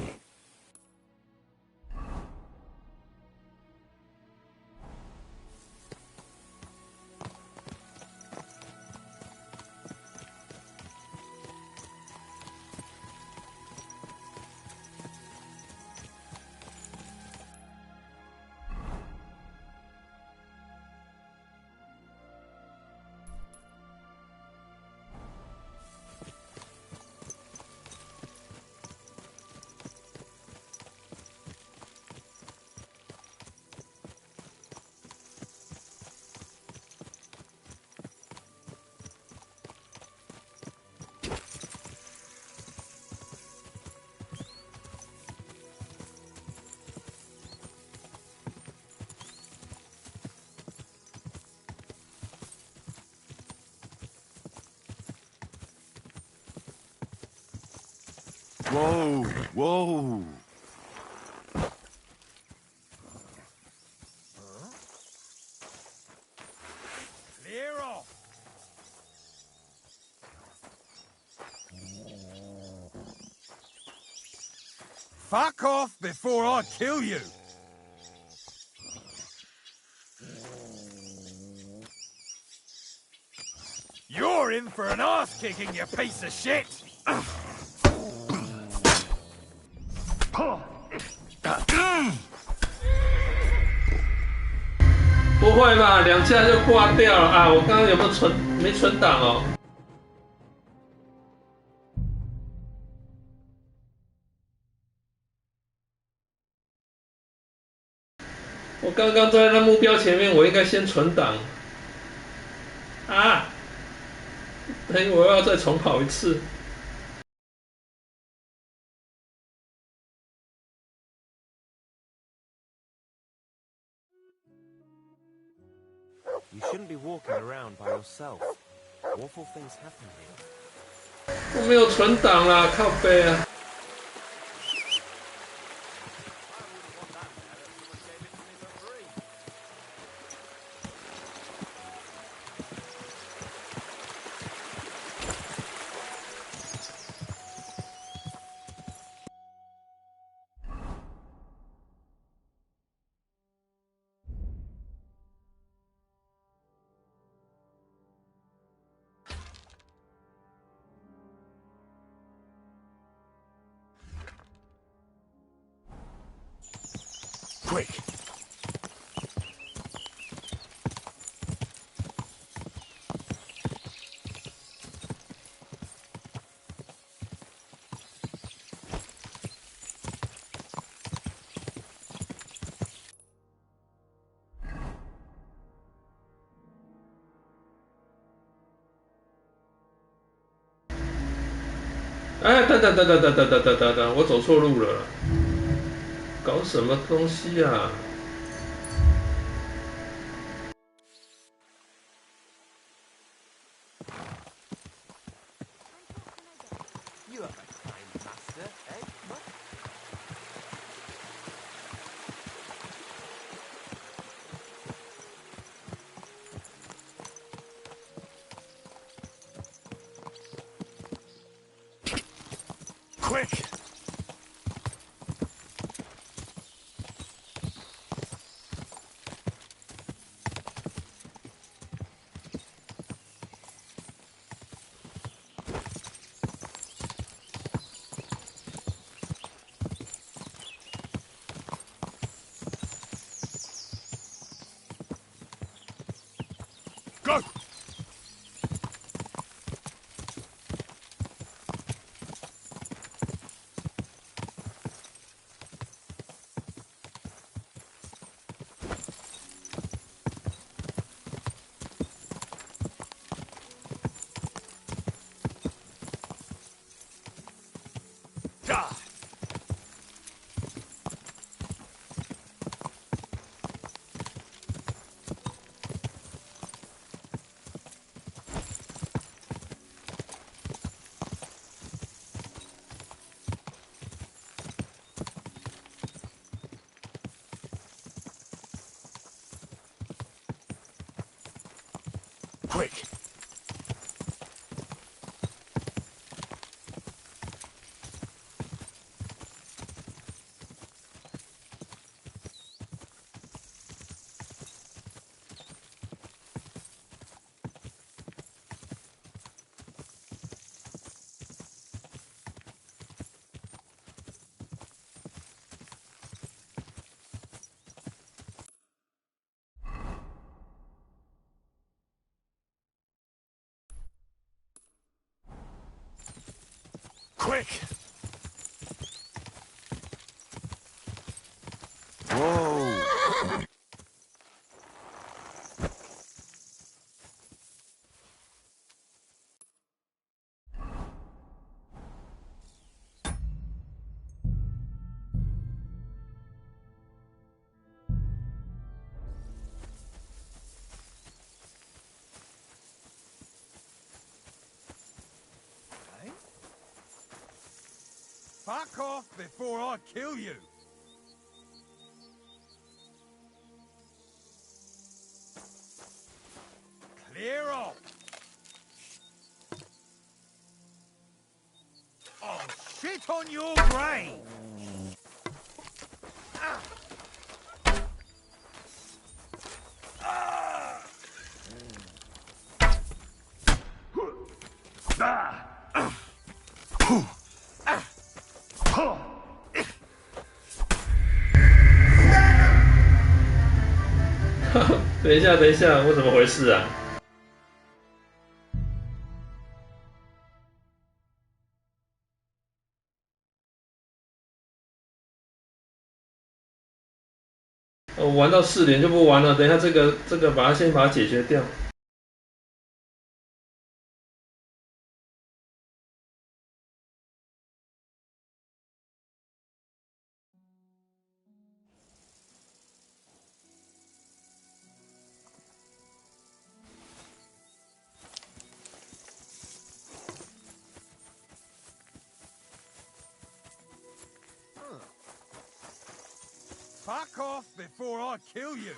Whoa! Whoa! Clear off! Fuck off before I kill you! You're in for an ass-kicking, you piece of shit! 不会吧，2下就挂掉了啊！我刚刚有没有没存档哦？我刚刚在那目标前面，我应该先存档。啊！等于我要再重跑一次。You shouldn't be walking around by yourself. Awful things happen here. 我没有存档啦，靠背啊！Quick!哎，等，我走错路了，搞什么东西啊？Quick! Go! Quick! Quick! Whoa! Fuck off before I kill you! Clear off! Oh, shit on your grave! Ah. Ah. 等一下，我怎么回事啊？我玩到4连就不玩了。等一下这个先把它解决掉。Fuck off before I kill you!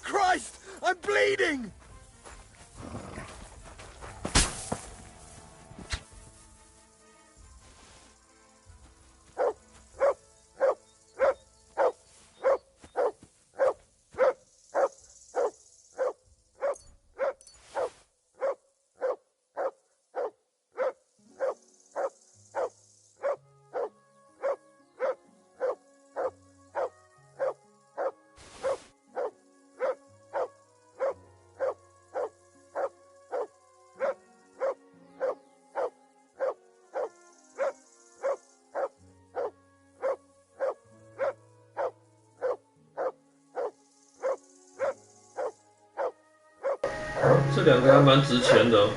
Christ! I'm bleeding!这2个还蛮值钱的哦。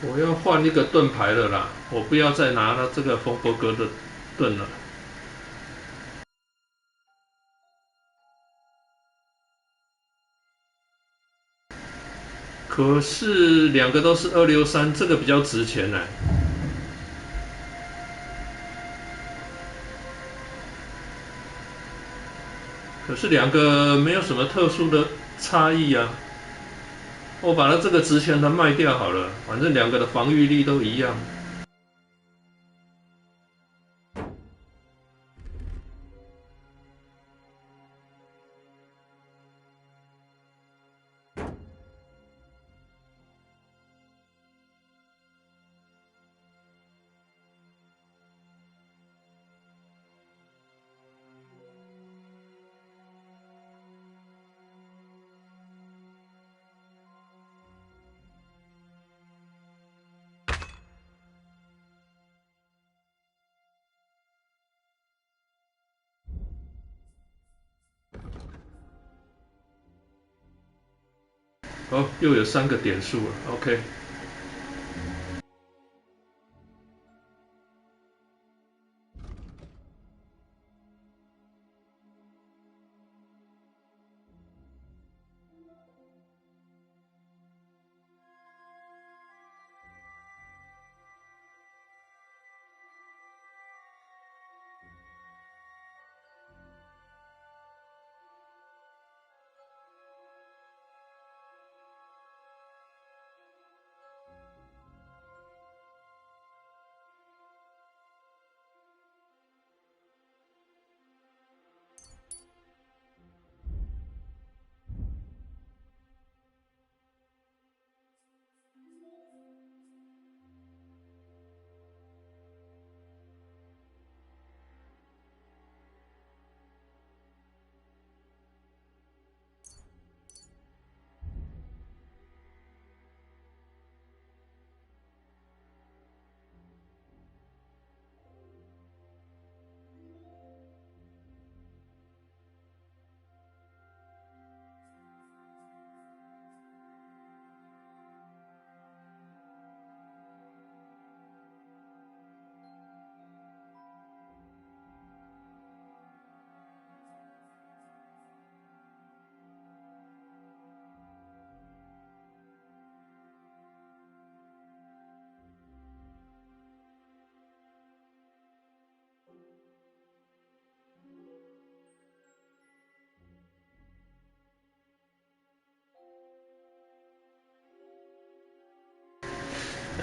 我要换一个盾牌了啦，我不要再拿了这个冯伯格的盾了。可是2个都是263，这个比较值钱呢。可是2个没有什么特殊的差异啊。我把它这个值钱的卖掉好了，反正2个的防御力都一样。哦，又有3个点数了 ，OK。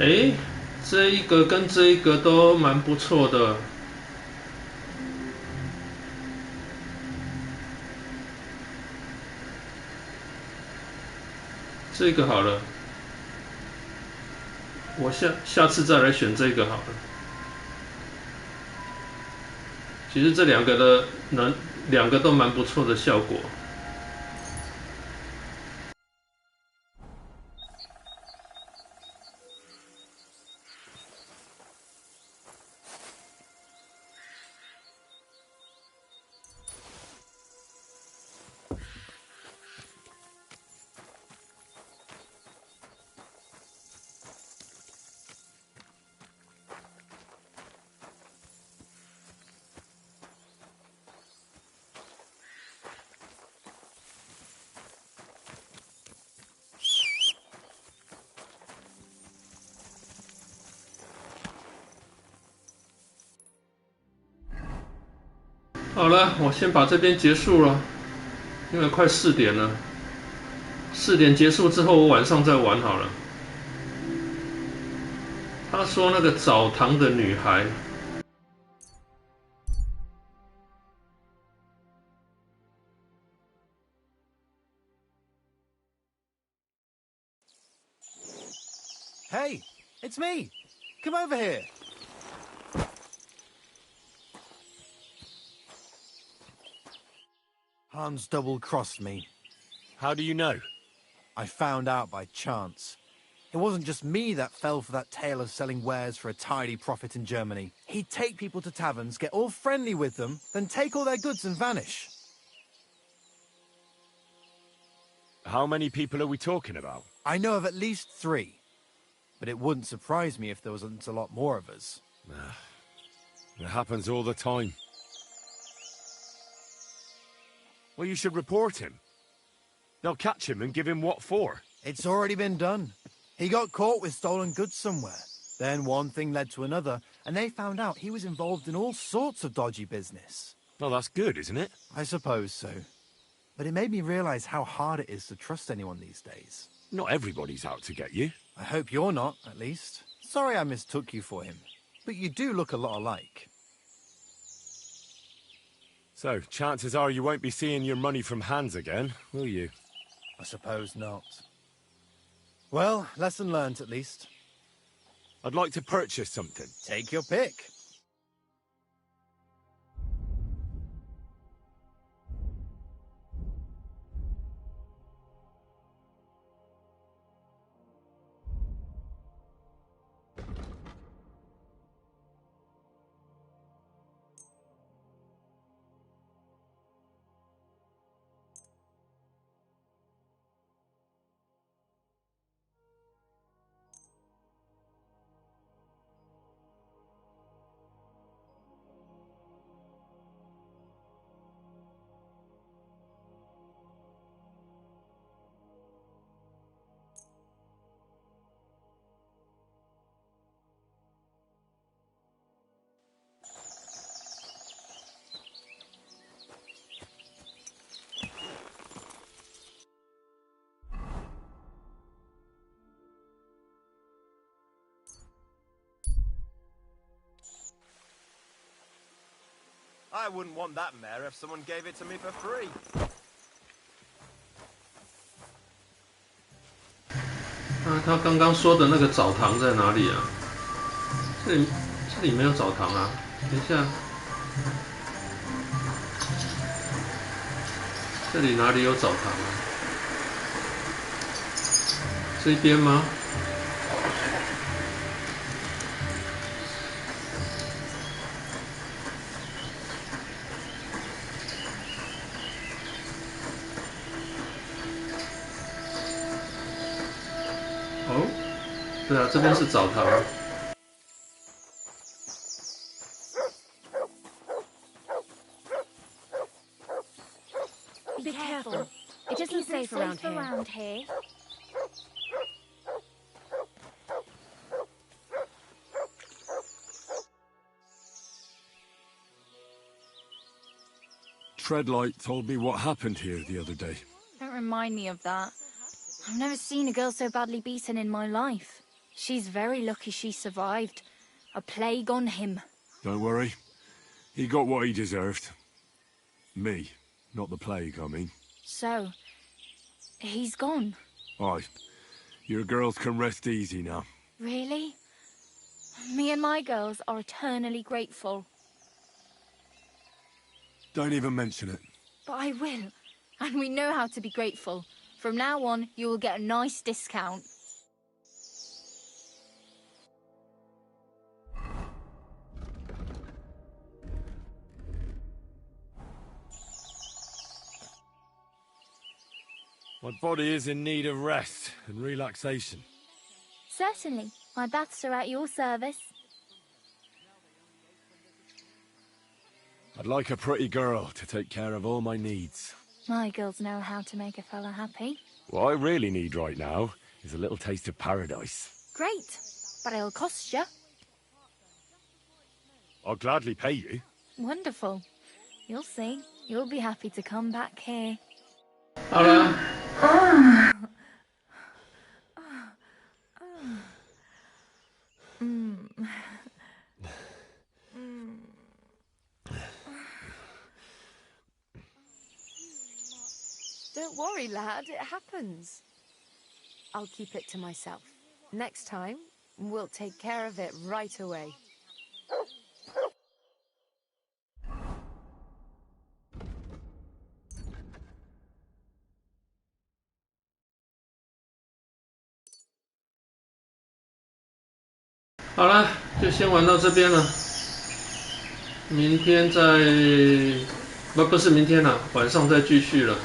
哎，这一个跟这一个都蛮不错的。这个好了，我下次再来选这个好了。其实这两个两个都蛮不错的效果。好了，我先把这边结束了，因为快4点了。4点结束之后，我晚上再玩好了。他说那个澡堂的女孩。Hey, it's me. Come over here. Hans double-crossed me. How do you know? I found out by chance. It wasn't just me that fell for that tale of selling wares for a tidy profit in Germany. He'd take people to taverns, get all friendly with them, then take all their goods and vanish. How many people are we talking about? I know of at least 3. But it wouldn't surprise me if there wasn't a lot more of us. It happens all the time. Well, you should report him. They'll catch him and give him what for. It's already been done. He got caught with stolen goods somewhere. Then one thing led to another, and they found out he was involved in all sorts of dodgy business. Well, that's good, isn't it? I suppose so. But it made me realize how hard it is to trust anyone these days. Not everybody's out to get you. I hope you're not, at least. Sorry I mistook you for him. But you do look a lot alike. So, chances are you won't be seeing your money from Hans again, will you? I suppose not. Well, lesson learned at least. I'd like to purchase something. Take your pick. I wouldn't want that mare if someone gave it to me for free. 他刚刚说的那个澡堂在哪里啊？这里没有澡堂啊！等一下，这里哪里有澡堂啊？这边吗？哦，对啊，这边是澡堂。Be careful. It isn't safe around here. Treadlight told me what happened here the other day. Don't remind me of that. I've never seen a girl so badly beaten in my life. She's very lucky she survived. A plague on him. Don't worry. He got what he deserved. Me, not the plague, I mean. So, he's gone. Aye. Your girls can rest easy now. Really? Me and my girls are eternally grateful. Don't even mention it. But I will. And we know how to be grateful. From now on, you will get a nice discount. My body is in need of rest and relaxation. Certainly. My baths are at your service. I'd like a pretty girl to take care of all my needs. My girls know how to make a fella happy. What I really need right now is a little taste of paradise. Great. But it'll cost you. I'll gladly pay you. Wonderful. You'll see. You'll be happy to come back here. 好了。Don't worry, lad. It happens. I'll keep it to myself. Next time, we'll take care of it right away. 好了，就先玩到这边了。明天再，不是明天了，晚上再继续了。